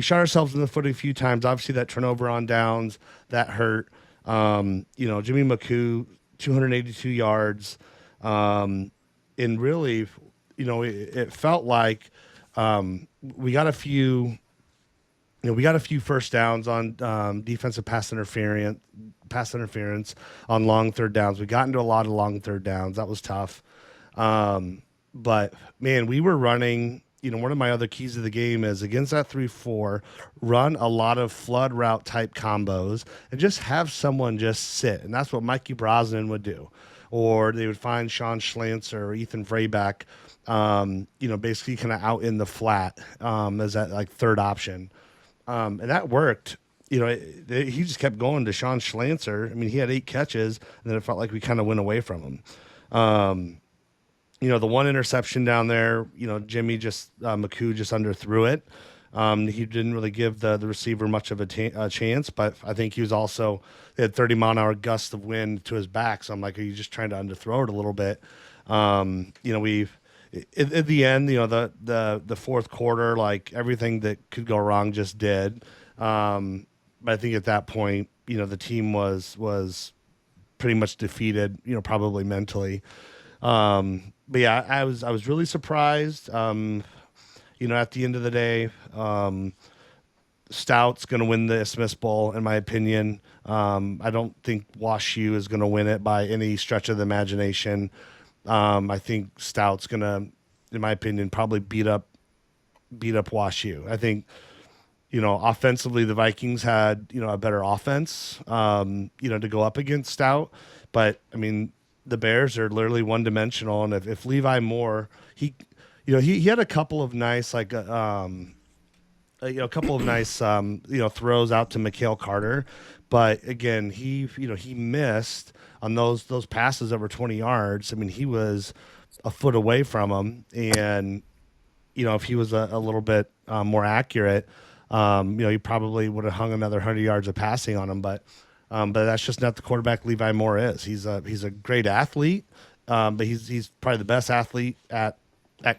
shot ourselves in the foot a few times. Obviously, that turnover on downs that hurt. Jimmy McCoo, 282 yards, and really, it felt like we got a few. We got a few first downs on defensive pass interference on long third downs. We got into a lot of long third downs. That was tough. But man, we were running, one of my other keys of the game is against that 3-4, run a lot of flood route type combos and just have someone just sit. And that's what Mikey Brosnan would do. Or they would find Sean Schlancer or Ethan Vrabach, basically kind of out in the flat as that like third option. And that worked. He just kept going to Sean Schlancer. I mean, he had 8 catches, and then it felt like we kind of went away from him. The one interception down there, Jimmy McCoo just underthrew it. He didn't really give the receiver much of a chance, but I think he had 30-mile-an-hour gusts of wind to his back. So I'm like, are you just trying to underthrow it a little bit? At the end, the fourth quarter, like everything that could go wrong just did. But I think at that point, the team was pretty much defeated, probably mentally. But yeah, I was really surprised. At the end of the day, Stout's going to win the Smiths Bowl, in my opinion. I don't think Wash U is going to win it by any stretch of the imagination. I think Stout's going to, in my opinion, probably beat up Wash U. I think, offensively, the Vikings had, a better offense, to go up against Stout. But, I mean, the Bears are literally one-dimensional. And if Levi Moore, he had a couple of nice, throws out to Mikhail Carter. But, again, he missed on those passes over 20 yards. I mean, he was a foot away from him. And, if he was a little bit more accurate, he probably would have hung another 100 yards of passing on him. But that's just not the quarterback Levi Moore is. He's a great athlete, but he's probably the best athlete at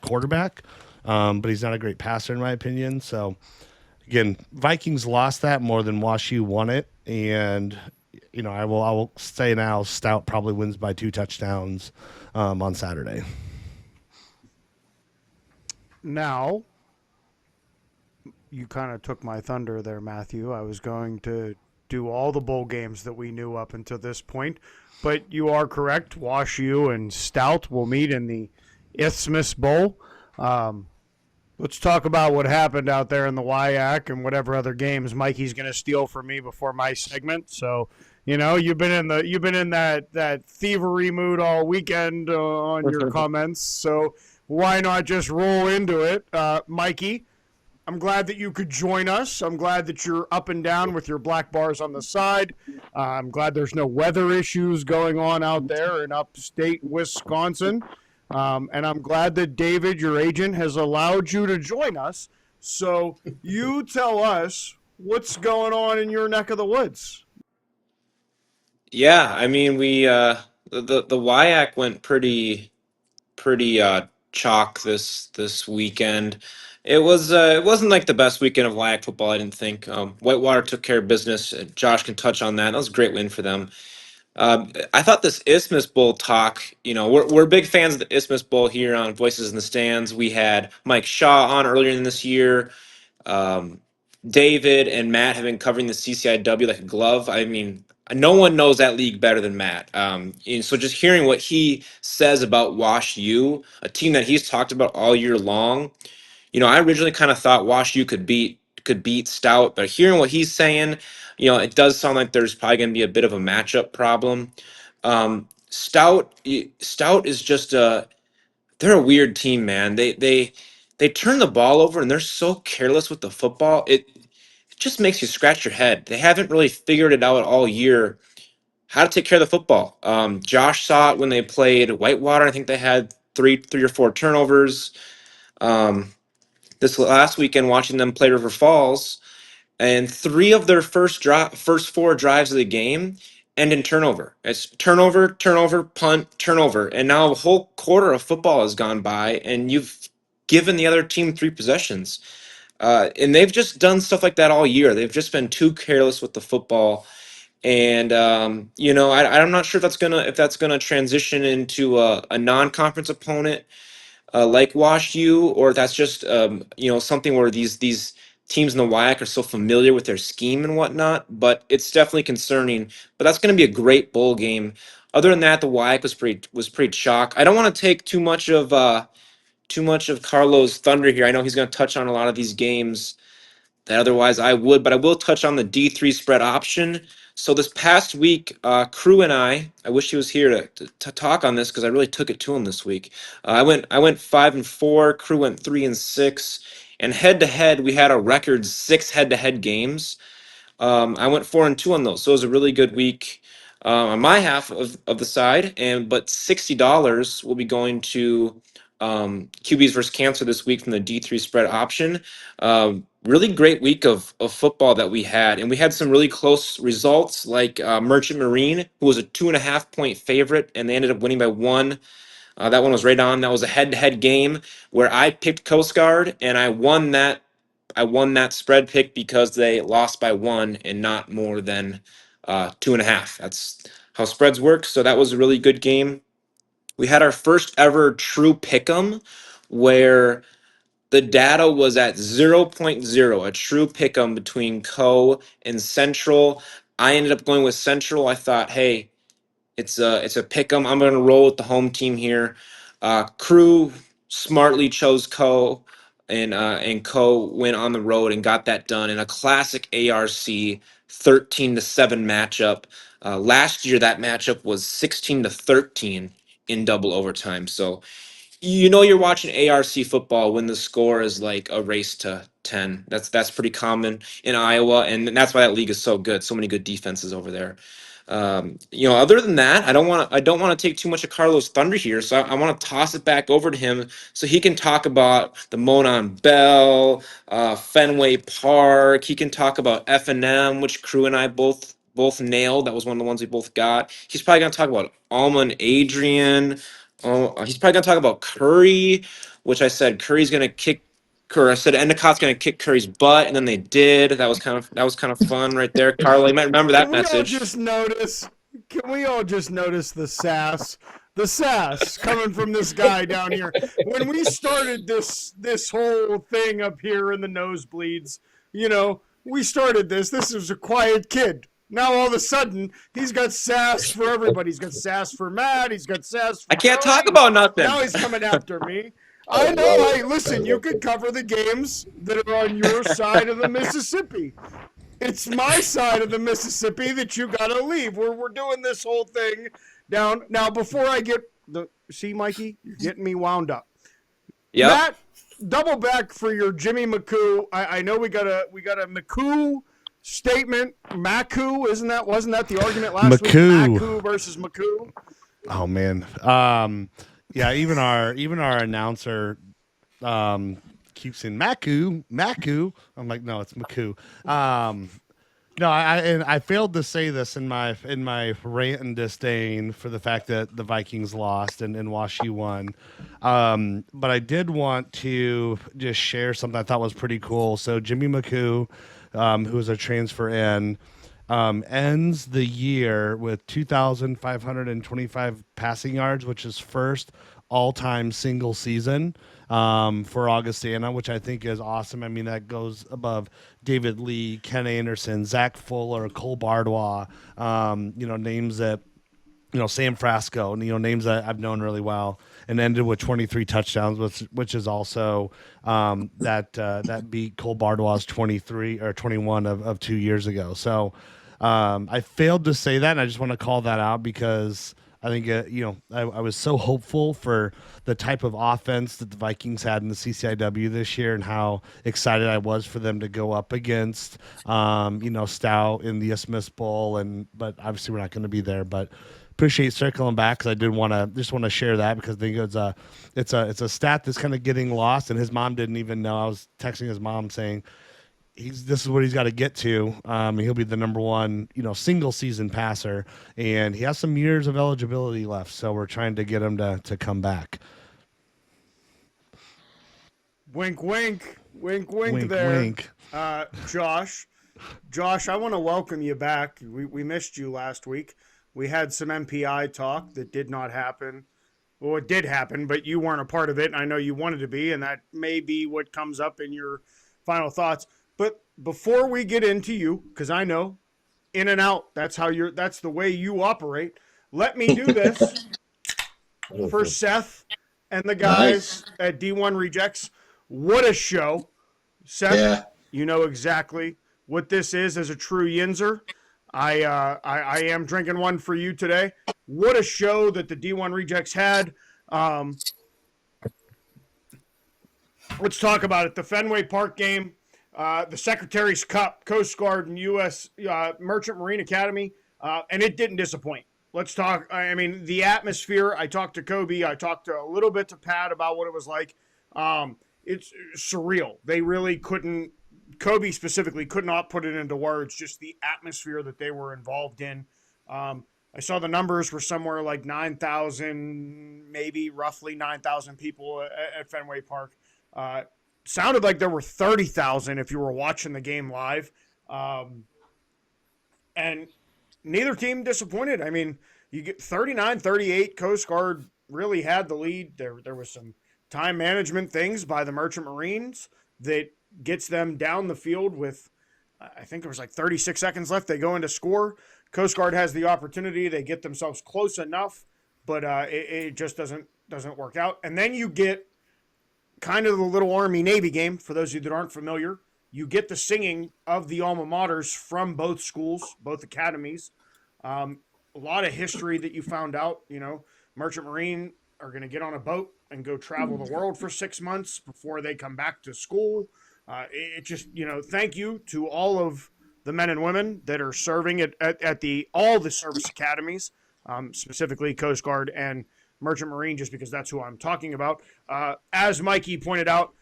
quarterback. But he's not a great passer, in my opinion. So, again, Vikings lost that more than Wash U won it. And I will say now, Stout probably wins by 2 touchdowns on Saturday. Now, you kind of took my thunder there, Matthew. I was going to do all the bowl games that we knew up until this point, but you are correct. Wash U and Stout will meet in the Isthmus Bowl. Let's talk about what happened out there in the WIAC and whatever other games Mikey's going to steal from me before my segment. So, you've been in that thievery mood all weekend on your comments. So why not just roll into it, Mikey? I'm glad that you could join us. I'm glad that you're up and down with your black bars on the side. I'm glad there's no weather issues going on out there in upstate Wisconsin. And I'm glad that David, your agent, has allowed you to join us. So you tell us what's going on in your neck of the woods. Yeah, I mean, the WIAC went pretty chalk this weekend. It wasn't like the best weekend of WIAC football, I didn't think. Whitewater took care of business. Josh can touch on that. That was a great win for them. I thought this Isthmus Bowl talk, we're big fans of the Isthmus Bowl here on Voices in the Stands. We had Mike Shaw on earlier in this year. Um, David and Matt have been covering the CCIW like a glove. I mean, no one knows that league better than Matt. And so just hearing what he says about Wash U, a team that he's talked about all year long, I originally kind of thought Wash U could beat Stout, but hearing what he's saying, it does sound like there's probably going to be a bit of a matchup problem. Stout is just they're a weird team, man. They turn the ball over and they're so careless with the football. It just makes you scratch your head. They haven't really figured it out all year how to take care of the football. Josh saw it when they played Whitewater. I think they had three or four turnovers. Um, this last weekend, watching them play River Falls, and three of their first four drives of the game end in turnover. It's turnover, turnover, punt, turnover, and now a whole quarter of football has gone by, and you've given the other team three possessions. And they've just done stuff like that all year. They've just been too careless with the football, and I'm not sure if that's gonna transition into a non-conference opponent like Wash U, or that's just something where these teams in the WIAC are so familiar with their scheme and whatnot. But it's definitely concerning. But that's going to be a great bowl game. Other than that, the WIAC was pretty chalk. I don't want to take too much of Carlo's thunder here. I know he's going to touch on a lot of these games that otherwise I would, but I will touch on the D3 spread option. So this past week, Crew and I wish he was here to talk on this because I really took it to him this week. I went 5-4. Crew went 3-6, and head to head we had a record 6 head to head games. I went 4-2 on those, so it was a really good week on my half of the side. But $60 will be going to QBs versus Cancer this week from the D3 spread option. Really great week of football that we had, and we had some really close results, like Merchant Marine, who was a 2.5 point favorite, and they ended up winning by 1. That one was right on. That was a head-to-head game where I picked Coast Guard, and I won that. I won that spread pick because they lost by 1 and not more than 2.5. That's how spreads work. So that was a really good game. We had our first ever true pick'em where the data was at zero point 0, a true pick'em between Co and Central. I ended up going with Central. I thought, hey, it's a pick 'em. I'm going to roll with the home team here. Crew smartly chose Co, and Co went on the road and got that done in a classic ARC 13-7 matchup. Last year that matchup was 16-13 in double overtime. So you're watching ARC football when the score is like a race to 10. That's pretty common in Iowa, and that's why that league is so good. So many good defenses over there. Other than that, I don't want to take too much of Carlos' thunder here, so I want to toss it back over to him so he can talk about the Monon Bell, Fenway Park. He can talk about F&M, which Crew and I both nailed. That was one of the ones we both got. He's probably gonna talk about Alma and Adrian. Oh, he's probably gonna talk about Curry, which I said Curry's gonna kick Correct. I said Endicott's going to kick Curry's butt, and then they did. That was kind of fun right there. Carla, you might remember that message. Can we all just notice the sass? The sass coming from this guy down here. When we started this whole thing up here in the nosebleeds, we started this. This was a quiet kid. Now all of a sudden, he's got sass for everybody. He's got sass for Matt. He's got sass for I can't Tony. talk about nothing. Now he's coming after me. I know. Hey, listen, you could cover the games that are on your side of the Mississippi. It's my side of the Mississippi that you got to leave. We're doing this whole thing down. Now, before I get see, Mikey, you're getting me wound up. Yeah. Matt, double back for your Jimmy McCoo. I know we got a McCoo statement. wasn't that the argument last week? McCoo versus McCoo. Oh man. Yeah, even our announcer keeps saying Maku. I'm like, no, it's McCoo. No, I failed to say this in my rant and disdain for the fact that the Vikings lost and WashU won. But I did want to just share something I thought was pretty cool. So Jimmy McCoo, who is a transfer in, ends the year with 2,525 passing yards, which is first all-time single season for Augustana, which I think is awesome. I mean, that goes above David Lee, Ken Anderson, Zach Fuller, Cole Bardois, names that, Sam Frasco, names that I've known really well, and ended with 23 touchdowns, which is also that beat Cole Bardois' 23 or 21 of 2 years ago. So I failed to say that, and I just want to call that out because I think, I was so hopeful for the type of offense that the Vikings had in the CCIW this year and how excited I was for them to go up against, Stout in the Isthmus Bowl. But obviously we're not going to be there, but appreciate circling back because I did want to share that because I think it's a stat that's kind of getting lost, and his mom didn't even know. I was texting his mom saying, this is what he's got to get to. He'll be the number one, single season passer, and he has some years of eligibility left. So we're trying to get him to come back. Wink, wink, wink, wink. There, wink. Josh, I want to welcome you back. We missed you last week. We had some MPI talk that did not happen. Well, it did happen, but you weren't a part of it. And I know you wanted to be, and that may be what comes up in your final thoughts. But before we get into you, because I know in and out, that's the way you operate. Let me do this for Seth and the guys at D1 Rejects. What a show. Seth, You know exactly what this is as a true Yinzer. I am drinking one for you today. What a show that the D1 Rejects had. Let's talk about it. The Fenway Park game. The Secretary's Cup, Coast Guard, and U.S. Merchant Marine Academy, and it didn't disappoint. Let's talk. I mean, the atmosphere. I talked to Kobe. I talked a little bit to Pat about what it was like. It's surreal. They really couldn't. Kobe specifically could not put it into words. Just the atmosphere that they were involved in. I saw the numbers were somewhere like 9,000, maybe roughly 9,000 people at Fenway Park. Sounded like there were 30,000 if you were watching the game live. And neither team disappointed. I mean, you get 39-38. Coast Guard really had the lead. There was some time management things by the Merchant Marines that gets them down the field with, I think there was like 36 seconds left. They go into score. Coast Guard has the opportunity. They get themselves close enough, but it just doesn't work out. And then you get kind of the little Army-Navy game, for those of you that aren't familiar. You get the singing of the alma maters from both schools, both academies. A lot of history that you found out. Merchant Marine are going to get on a boat and go travel the world for 6 months before they come back to school. It just, thank you to all of the men and women that are serving at all the service academies, specifically Coast Guard and Merchant Marine, just because that's who I'm talking about. As Mikey pointed out,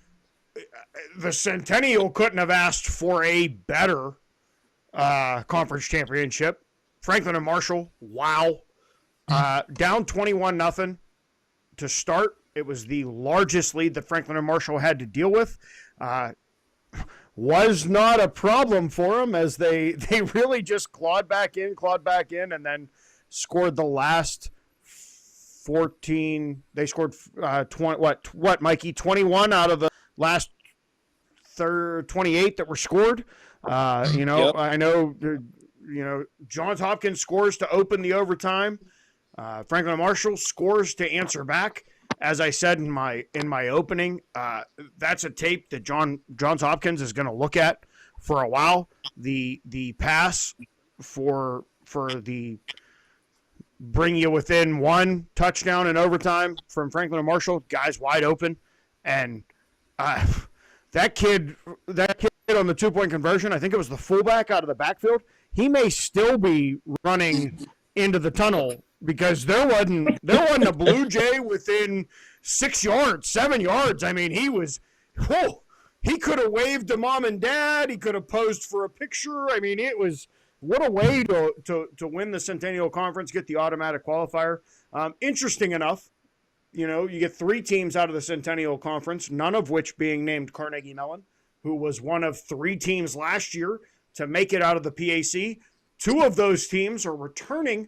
the Centennial couldn't have asked for a better conference championship. Franklin and Marshall, wow. Down 21-0 to start. It was the largest lead that Franklin and Marshall had to deal with. was not a problem for them as they really just clawed back in, and then scored the last 14. They scored 20. What, Mikey? 21 out of the last 28 that were scored. Yep. I know. Johns Hopkins scores to open the overtime. Franklin Marshall scores to answer back. As I said in my opening, that's a tape that Johns Hopkins is going to look at for a while. The pass for the bring you within one touchdown in overtime from Franklin Marshall, guys wide open, and that kid on the 2-point conversion, I think it was the fullback out of the backfield. He may still be running into the tunnel because there wasn't a Blue Jay within 6 yards, 7 yards. I mean, he could have waved to mom and dad. He could have posed for a picture. I mean, it was what a way to win the Centennial Conference, get the automatic qualifier. Interesting enough, you get 3 teams out of the Centennial Conference, none of which being named Carnegie Mellon, who was one of 3 teams last year to make it out of the PAC. 2 of those teams are returning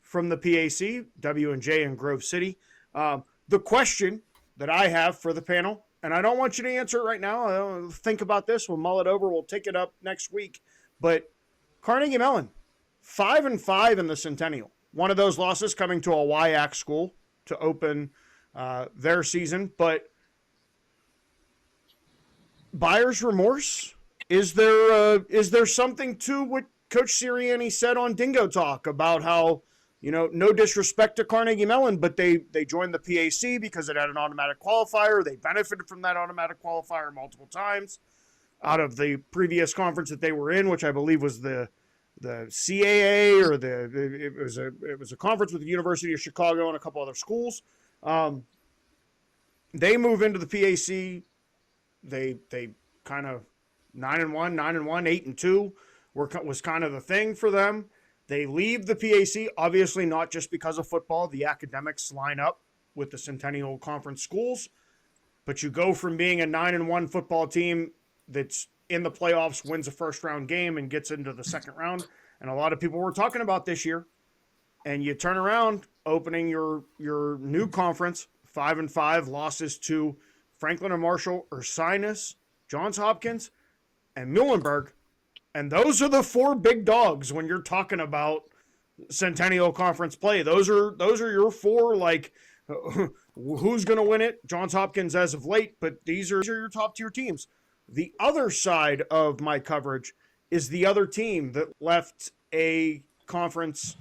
from the PAC, W&J and Grove City. The question that I have for the panel, and I don't want you to answer it right now. Think about this. We'll mull it over. We'll take it up next week. But Carnegie Mellon, 5-5 in the Centennial. One of those losses coming to a WIAC school to open their season. But buyer's remorse? Is there something to what Coach Sirianni said on Dingo Talk about how, no disrespect to Carnegie Mellon, but they joined the PAC because it had an automatic qualifier. They benefited from that automatic qualifier multiple times out of the previous conference that they were in, which I believe was the CAA, or it was a conference with the University of Chicago and a couple other schools. They move into the PAC. They kind of 9-1, 8-2 was kind of the thing for them. They leave the PAC, obviously not just because of football. The academics line up with the Centennial Conference schools. But you go from being a 9-1 football team that's in the playoffs, wins a first-round game, and gets into the second round. And a lot of people were talking about this year. And you turn around, opening your new conference, 5-5, losses to Franklin and Marshall, Ursinus, Johns Hopkins, and Muhlenberg. And those are the 4 big dogs when you're talking about Centennial Conference play. Those are your 4, like, who's going to win it? Johns Hopkins as of late, but these are your top-tier teams. The other side of my coverage is the other team that left a conference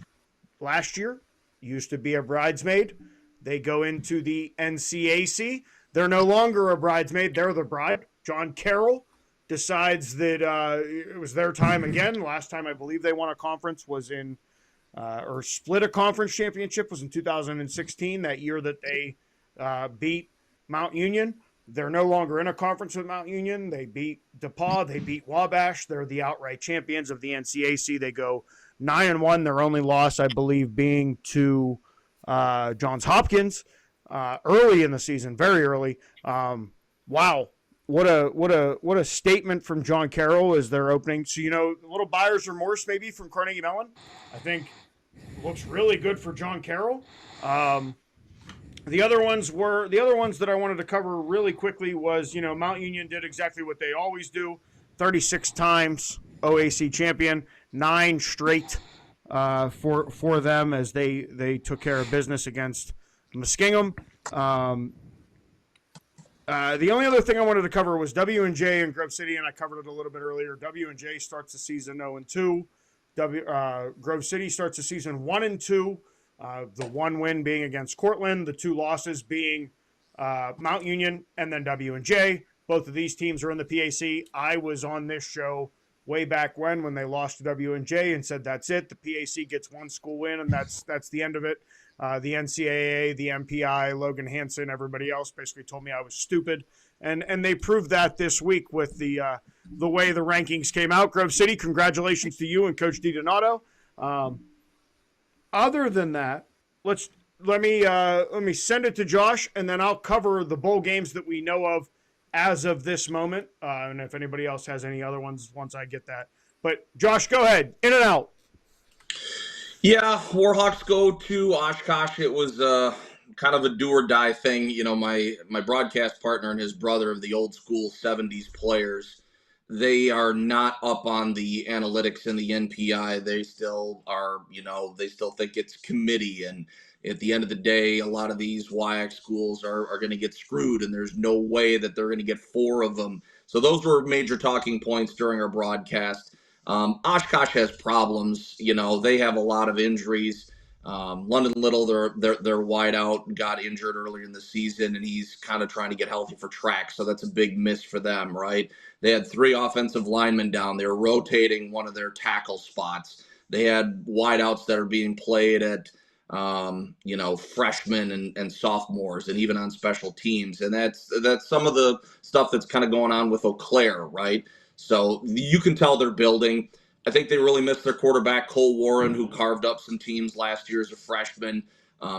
last year, used to be a bridesmaid. They go into the NCAC. They're no longer a bridesmaid. They're the bride. John Carroll decides that it was their time again. Last time I believe they won a conference was or split a conference championship was in 2016, that year that they beat Mount Union. They're no longer in a conference with Mount Union. They beat DePauw. They beat Wabash. They're the outright champions of the NCAC. They go 9-1. Their only loss, I believe, being to Johns Hopkins early in the season, very early. Wow. What a statement from John Carroll as their opening. So, a little buyer's remorse maybe from Carnegie Mellon. I think looks really good for John Carroll. The other ones that I wanted to cover really quickly was, Mount Union did exactly what they always do. 36 times OAC champion, 9 straight for them as they took care of business against Muskingum. The only other thing I wanted to cover was W&J and Grove City, and I covered it a little bit earlier. W&J starts the season 0-2. Grove City starts the season 1-2. The 1 win being against Cortland, the 2 losses being Mount Union and then W&J. Both of these teams are in the PAC. I was on this show way back when they lost to W&J and said that's it. The PAC gets 1 school win, and that's the end of it. The NCAA, the MPI, Logan Hansen, everybody else basically told me I was stupid. And they proved that this week with the way the rankings came out. Grove City, congratulations to you and Coach DiDonato. Other than that, let me send it to Josh, and then I'll cover the bowl games that we know of as of this moment. And if anybody else has any other ones, once I get that. But Josh, go ahead. In and out. Yeah, Warhawks go to Oshkosh. It was kind of a do or die thing. You know, my broadcast partner and his brother of the old school 70s players, they are not up on the analytics and the NPI. They still are, they still think it's committee. And at the end of the day, a lot of these WIAC schools are going to get screwed, and there's no way that they're going to get 4 of them. So those were major talking points during our broadcast. Oshkosh has problems. They have a lot of injuries. London Little, their wideout, got injured earlier in the season, and he's kind of trying to get healthy for track. So that's a big miss for them, right? They had 3 offensive linemen down. They were rotating one of their tackle spots. They had wideouts that are being played at, freshmen and sophomores, and even on special teams. And that's some of the stuff that's kind of going on with Eau Claire, right? So you can tell they're building. I think they really missed their quarterback, Cole Warren, who carved up some teams last year as a freshman.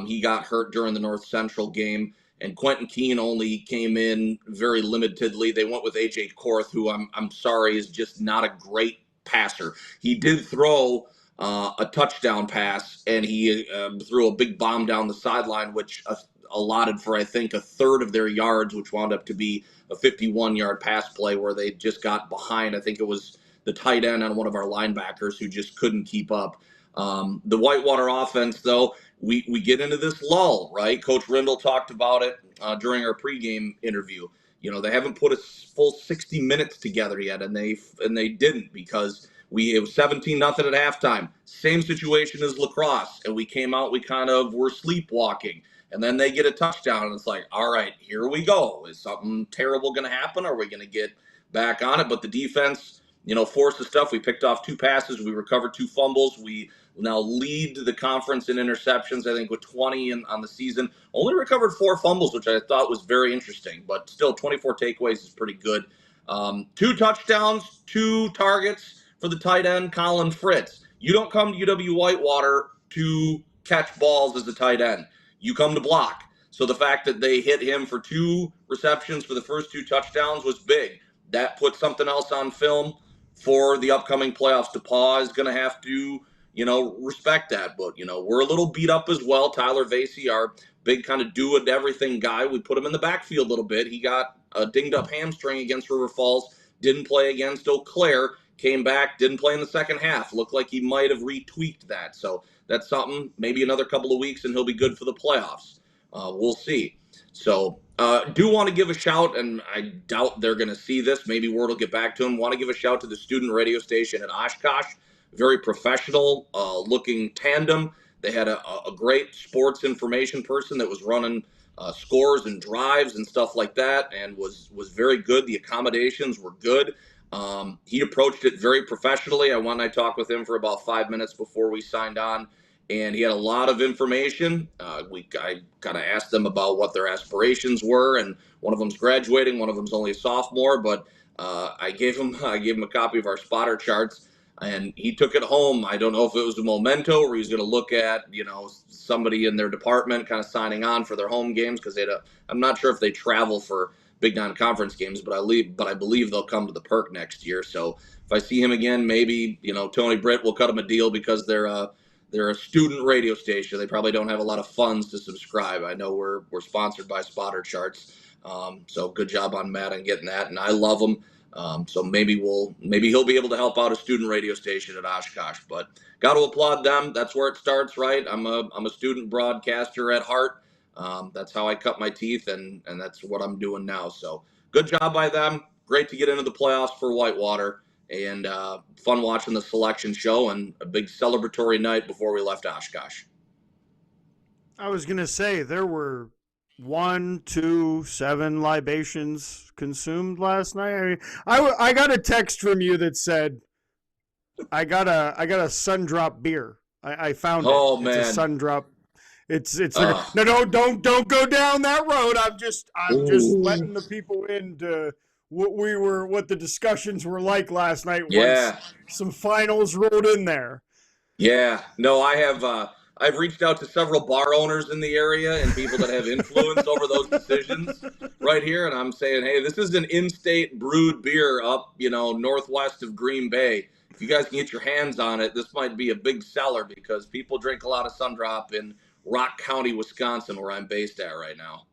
He got hurt during the North Central game, and Quentin Keene only came in very limitedly. They went with AJ Korth, who I'm sorry is just not a great passer. He did throw a touchdown pass, and he threw a big bomb down the sideline, which allotted for, I think, a third of their yards, which wound up to be a 51-yard pass play where they just got behind. I think it was the tight end on one of our linebackers who just couldn't keep up. The Whitewater offense, though, we get into this lull, right? Coach Rindle talked about it during our pregame interview. They haven't put a full 60 minutes together yet, and they didn't, because it was 17-0 at halftime. Same situation as lacrosse, and we came out, we kind of were sleepwalking. And then they get a touchdown, and it's like, all right, here we go. Is something terrible going to happen? Or are we going to get back on it? But the defense, forced the stuff. We picked off 2 passes. We recovered 2 fumbles. We now lead the conference in interceptions, I think, with 20 on the season. Only recovered 4 fumbles, which I thought was very interesting. But still, 24 takeaways is pretty good. 2 touchdowns, 2 targets for the tight end, Colin Fritz. You don't come to UW Whitewater to catch balls as a tight end. You come to block. So the fact that they hit him for 2 receptions for the first 2 touchdowns was big. That puts something else on film for the upcoming playoffs. DePaul is going to have to, respect that. But, we're a little beat up as well. Tyler Vasey, our big kind of do-it-everything guy, we put him in the backfield a little bit. He got a dinged-up hamstring against River Falls, didn't play against Eau Claire, came back, didn't play in the second half. Looked like he might have retweaked that. So that's something, maybe another couple of weeks, and he'll be good for the playoffs. We'll see. So do want to give a shout, and I doubt they're going to see this. Maybe word will get back to him. Want to give a shout to the student radio station at Oshkosh. Very professional looking tandem. They had a great sports information person that was running scores and drives and stuff like that, and was very good. The accommodations were good. He approached it very professionally. I talked with him for about 5 minutes before we signed on, and he had a lot of information. I kind of asked them about what their aspirations were, and one of them's graduating, one of them's only a sophomore, but I gave him a copy of our spotter charts, and he took it home. I don't know if it was a memento or he's going to look at, somebody in their department kind of signing on for their home games, because I'm not sure if they travel for Big non-conference games, but I believe they'll come to the Perk next year. So if I see him again, maybe Tony Britt will cut him a deal, because they're a student radio station. They probably don't have a lot of funds to subscribe. I know we're sponsored by Spotter Charts, so good job on Matt on getting that, and I love him. So maybe he'll be able to help out a student radio station at Oshkosh. But got to applaud them. That's where it starts, right? I'm a student broadcaster at heart. That's how I cut my teeth, and that's what I'm doing now. So good job by them. Great to get into the playoffs for Whitewater, and fun watching the selection show, and a big celebratory night before we left Oshkosh. I was going to say there were 1, 2, 7 libations consumed last night. I mean, I got a text from you that said, I got a sun drop beer. I found it. Oh, man. It's a sun drop. It's no, don't go down that road. I'm just letting the people into what the discussions were like last night. Yeah. Once some finals rolled in there. Yeah. No, I have I've reached out to several bar owners in the area and people that have influence over those decisions right here, and I'm saying, hey, this is an in-state brewed beer up, northwest of Green Bay. If you guys can get your hands on it, this might be a big seller because people drink a lot of Sundrop in Rock County, Wisconsin, where I'm based at right now.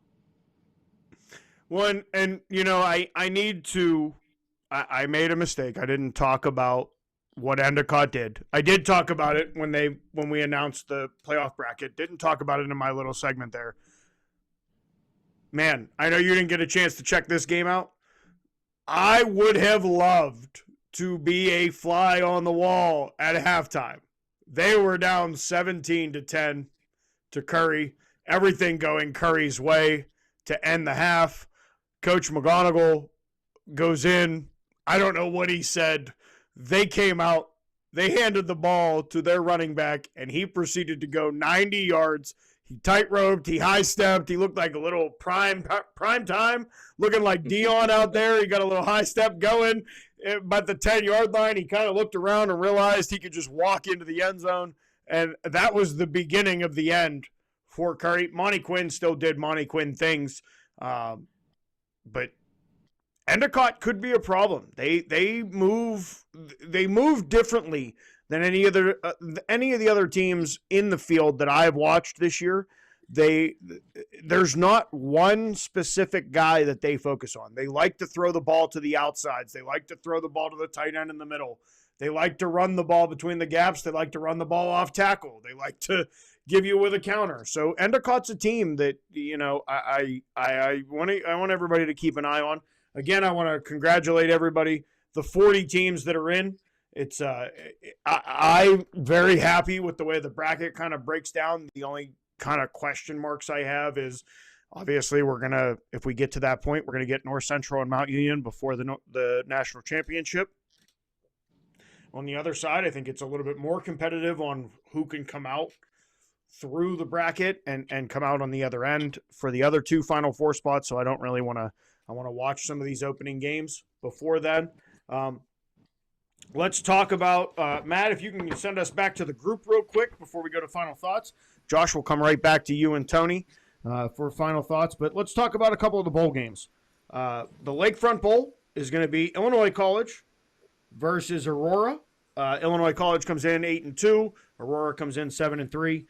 One, and I need to. I made a mistake. I didn't talk about what Endicott did. I did talk about it when we announced the playoff bracket. Didn't talk about it in my little segment there. Man, I know you didn't get a chance to check this game out. I would have loved to be a fly on the wall at halftime. They were down 17-10 to Curry. Everything going Curry's way to end the half. Coach McGonigal goes in. I don't know what he said. They came out. They handed the ball to their running back, and he proceeded to go 90 yards. He tight-roped. He high-stepped. He looked like a little prime time, looking like Dion out there. He got a little high step going. But the 10-yard line, he kind of looked around and realized he could just walk into the end zone, and that was the beginning of the end for Curry. Monty Quinn still did Monty Quinn things, but Endicott could be a problem. They move differently than any of the other teams in the field that I've watched this year. There's not one specific guy that they focus on. They like to throw the ball to the outsides. They like to throw the ball to the tight end in the middle. They like to run the ball between the gaps. They like to run the ball off tackle. They like to give you with a counter. So Endicott's a team that I want everybody to keep an eye on. Again, I want to congratulate everybody. The 40 teams that are in. It's I'm very happy with the way the bracket kind of breaks down. The only kind of question marks I have is obviously if we get to that point, we're gonna get North Central and Mount Union before the national championship. On the other side, I think it's a little bit more competitive on who can come out through the bracket and come out on the other end for the other two Final Four spots. So I don't really want to. I want to watch some of these opening games before then. Let's talk about, Matt, if you can send us back to the group real quick before we go to final thoughts. Josh will come right back to you and Tony for final thoughts. But let's talk about a couple of the bowl games. The Lakefront Bowl is going to be Illinois College versus Aurora. Illinois College comes in 8-2. Aurora comes in 7-3.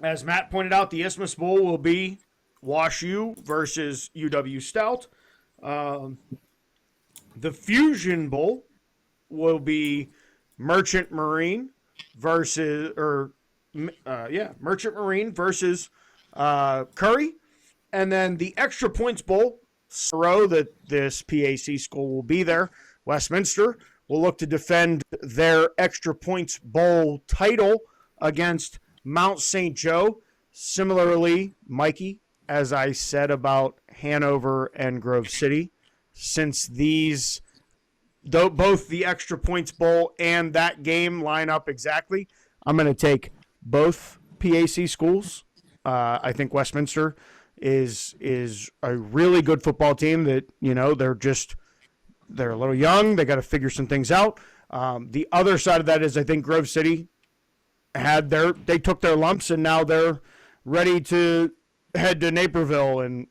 As Matt pointed out, the Isthmus Bowl will be Wash U versus UW Stout. The Fusion Bowl will be Merchant Marine versus Curry. And then the Extra Points Bowl, row that this PAC school will be there. Westminster will look to defend their Extra Points Bowl title against Mount St. Joe. Similarly, Mikey, as I said about Hanover and Grove City, since both the Extra Points Bowl and that game line up exactly, I'm going to take both PAC schools. I think Westminster is a really good football team that, they're a little young. They got to figure some things out. The other side of that is I think Grove City they took their lumps and now they're ready to head to Naperville and,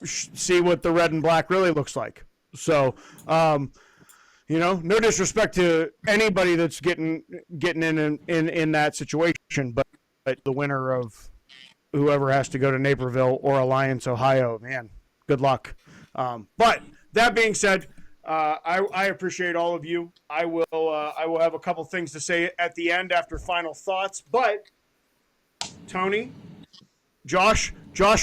see what the red and black really looks like. So, no disrespect to anybody that's getting in that situation, but the winner of whoever has to go to Naperville or Alliance, Ohio, man, good luck. But that being said, I appreciate all of you. I will have a couple things to say at the end after final thoughts, but Tony, Josh,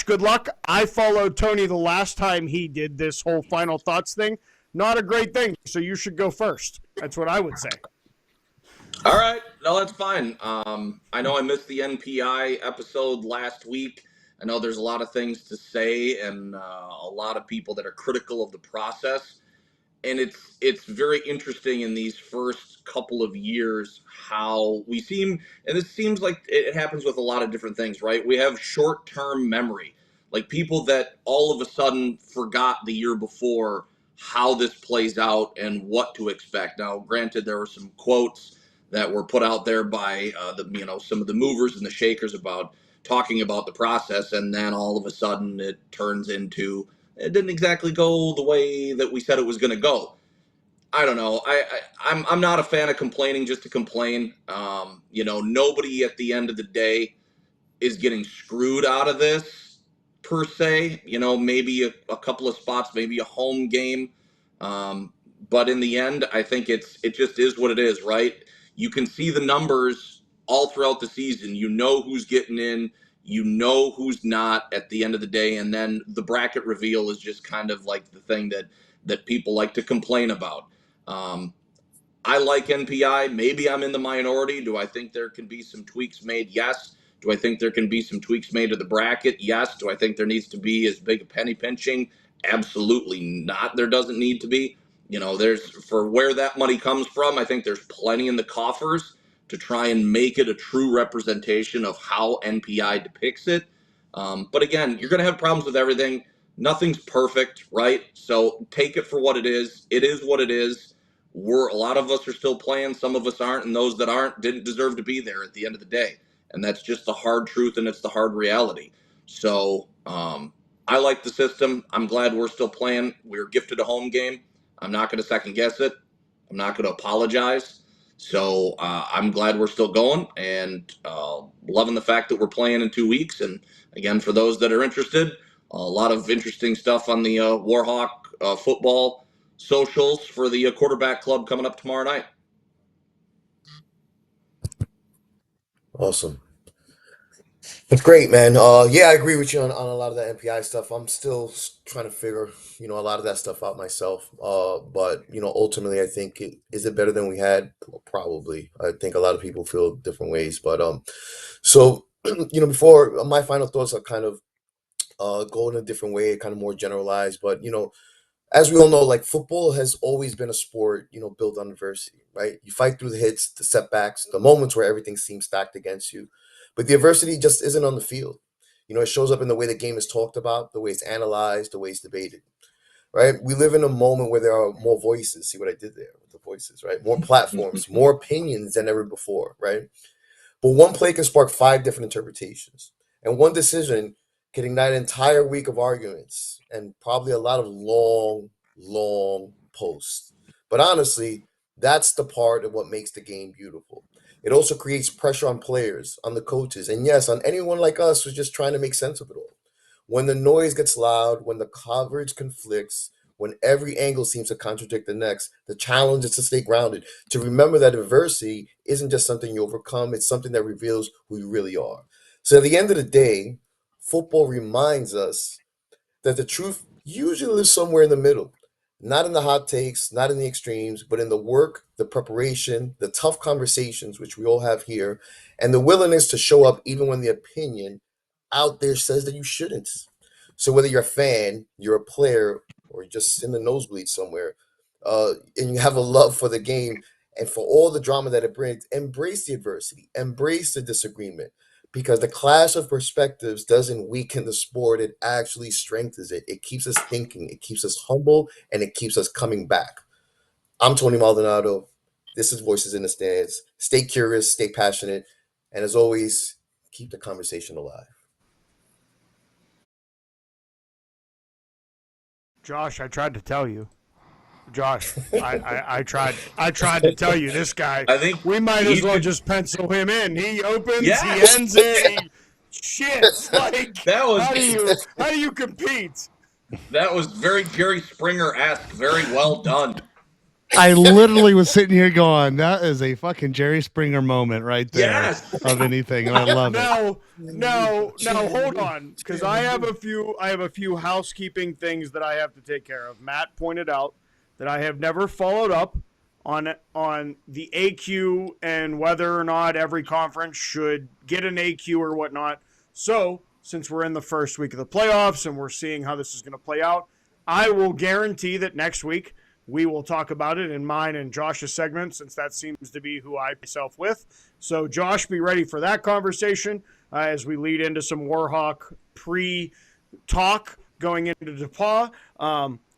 good luck. I followed Tony the last time he did this whole final thoughts thing. Not a great thing, so you should go first. That's what I would say. All right. No, that's fine. I know I missed the NPI episode last week. I know there's a lot of things to say and a lot of people that are critical of the process. And it's very interesting in these first couple of years how we seem, and this seems like it happens with a lot of different things, right? We have short-term memory, like people that all of a sudden forgot the year before how this plays out and what to expect. Now, granted, there were some quotes that were put out there by some of the movers and the shakers about talking about the process, and then all of a sudden it turns into it didn't exactly go the way that we said it was going to go. I don't know. I'm not a fan of complaining just to complain. Nobody at the end of the day is getting screwed out of this per se. Maybe a couple of spots, maybe a home game. But in the end, I think it just is what it is, right? You can see the numbers all throughout the season. You know who's getting in, you know who's not at the end of the day, and then the bracket reveal is just kind of like the thing that people like to complain about. I like NPI. Maybe I'm in the minority. Do I think there can be some tweaks made? Yes. Do I think there can be some tweaks made to the bracket? Yes. Do I think there needs to be as big a penny pinching? Absolutely not. There doesn't need to be. There's for where that money comes from. I think there's plenty in the coffers to try and make it a true representation of how NPI depicts it. But again, you're going to have problems with everything. Nothing's perfect, right? So take it for what it is. It is what it is. A lot of us are still playing, some of us aren't, and those that aren't didn't deserve to be there at the end of the day. And that's just the hard truth, and it's the hard reality. So I like the system. I'm glad we're still playing. We were gifted a home game. I'm not going to second guess it. I'm not going to apologize. So I'm glad we're still going, and loving the fact that we're playing in 2 weeks. And again, for those that are interested, a lot of interesting stuff on the Warhawk football socials for the quarterback club coming up tomorrow night. Awesome. That's great, man. Yeah, I agree with you on a lot of that MPI stuff. I'm still trying to figure, a lot of that stuff out myself. But ultimately, I think is it better than we had? Probably. I think a lot of people feel different ways. But so before my final thoughts are kind of go in a different way, kind of more generalized. But as we all know, like football has always been a sport, built on adversity, right? You fight through the hits, the setbacks, the moments where everything seems stacked against you. But the adversity just isn't on the field. It shows up in the way the game is talked about, the way it's analyzed, the way it's debated, right? We live in a moment where there are more voices. See what I did there with the voices, right? More platforms, more opinions than ever before, right? But one play can spark 5 different interpretations. And one decision can ignite an entire week of arguments and probably a lot of long, long posts. But honestly, that's the part of what makes the game beautiful. It also creates pressure on players, on the coaches, and yes, on anyone like us who's just trying to make sense of it all. When the noise gets loud, when the coverage conflicts, when every angle seems to contradict the next, the challenge is to stay grounded, to remember that adversity isn't just something you overcome, it's something that reveals who you really are. So at the end of the day, football reminds us that the truth usually lives somewhere in the middle, not in the hot takes, not in the extremes, but in the work, the preparation, the tough conversations, which we all have here, and the willingness to show up even when the opinion out there says that you shouldn't. So whether you're a fan, you're a player, or you're just in the nosebleed somewhere, and you have a love for the game and for all the drama that it brings, embrace the adversity, embrace the disagreement, because the clash of perspectives doesn't weaken the sport; it actually strengthens it. It keeps us thinking, it keeps us humble, and it keeps us coming back. I'm Tony Maldonado. This is Voices in the Stands. Stay curious, stay passionate, and as always, keep the conversation alive. Josh, I tried to tell you. Josh, I tried to tell you this guy. I think we might as well just pencil him in. He opens, Yes. he ends it. Shit, like That was how do you compete? that was very Jerry Springer-esque. Very well done. I literally was sitting here going, that is a fucking Jerry Springer moment right there Yes. of anything, and I love it. Now, hold on, because I have a few housekeeping things that I have to take care of. Matt pointed out that I have never followed up on the AQ and whether or not every conference should get an AQ or whatnot. So, since we're in the first week of the playoffs and we're seeing how this is going to play out, I will guarantee that next week we will talk about it in mine and Josh's segment, since that seems to be who I myself with. So, Josh, be ready for that conversation as we lead into some Warhawk pre-talk going into DePaul.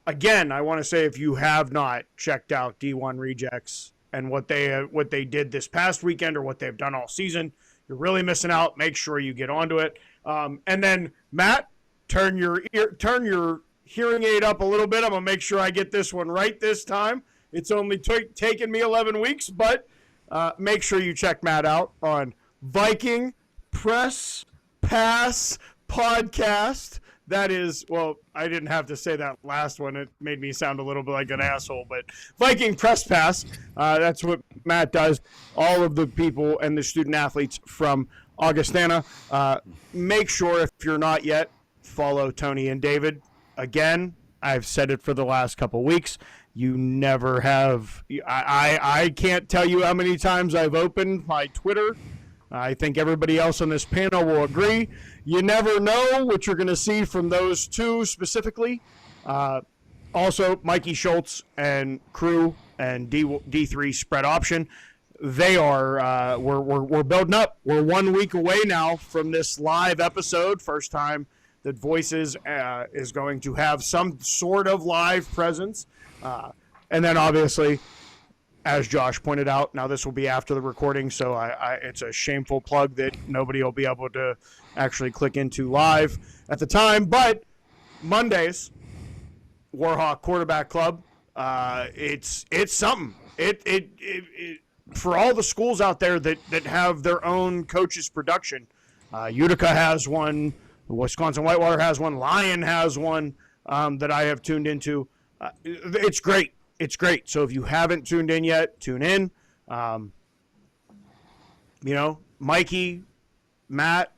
Again, I want to say, if you have not checked out D1 Rejects and what they did this past weekend or what they've done all season. You're really missing out. Make sure you get onto it. And then Matt, turn your hearing aid up a little bit. I'm gonna make sure I get this one right this time. It's only taken me 11 weeks, but make sure you check Matt out on Viking Press Pass Podcast. That is, well, I didn't have to say that last one. It made me sound a little bit like an asshole, but Viking Press Pass, that's what Matt does. All of the people and the student athletes from Augustana. Make sure, if you're not yet, follow Tony and David. Again, I've said it for the last couple weeks. You never have. I can't tell you how many times I've opened my Twitter. I think everybody else on this panel will agree. You never know what you're going to see from those two specifically. Also, Mikey Schultz and crew and D3 spread option. They are we're building up. We're 1 week away now from this live episode. First time that Voices is going to have some sort of live presence. And then obviously, as Josh pointed out, now this will be after the recording, so it's a shameful plug that nobody will be able to actually click into live at the time. But Mondays, Warhawk Quarterback Club, it's something. It for all the schools out there that have their own coaches production. Utica has one, Wisconsin Whitewater has one, Lyon has one that I have tuned into. It's great. It's great. So if you haven't tuned in yet, tune in. Mikey, Matt,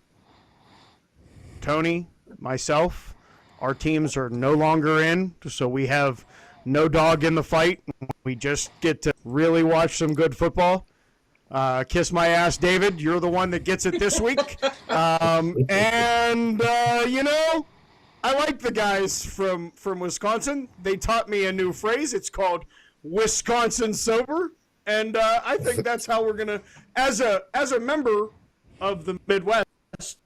Tony, myself, our teams are no longer in, so we have no dog in the fight. We just get to really watch some good football. Kiss my ass, David. You're the one that gets it this week. I like the guys from Wisconsin. They taught me a new phrase. It's called Wisconsin sober, and I think that's how we're gonna, as a member of the Midwest,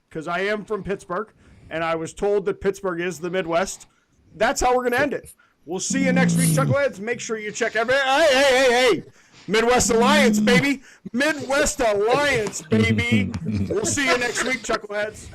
because I am from Pittsburgh, and I was told that Pittsburgh is the Midwest. That's how we're gonna end it. We'll see you next week, Chuckleheads. Make sure you check hey, Midwest Alliance, baby. Midwest Alliance, baby. We'll see you next week, Chuckleheads.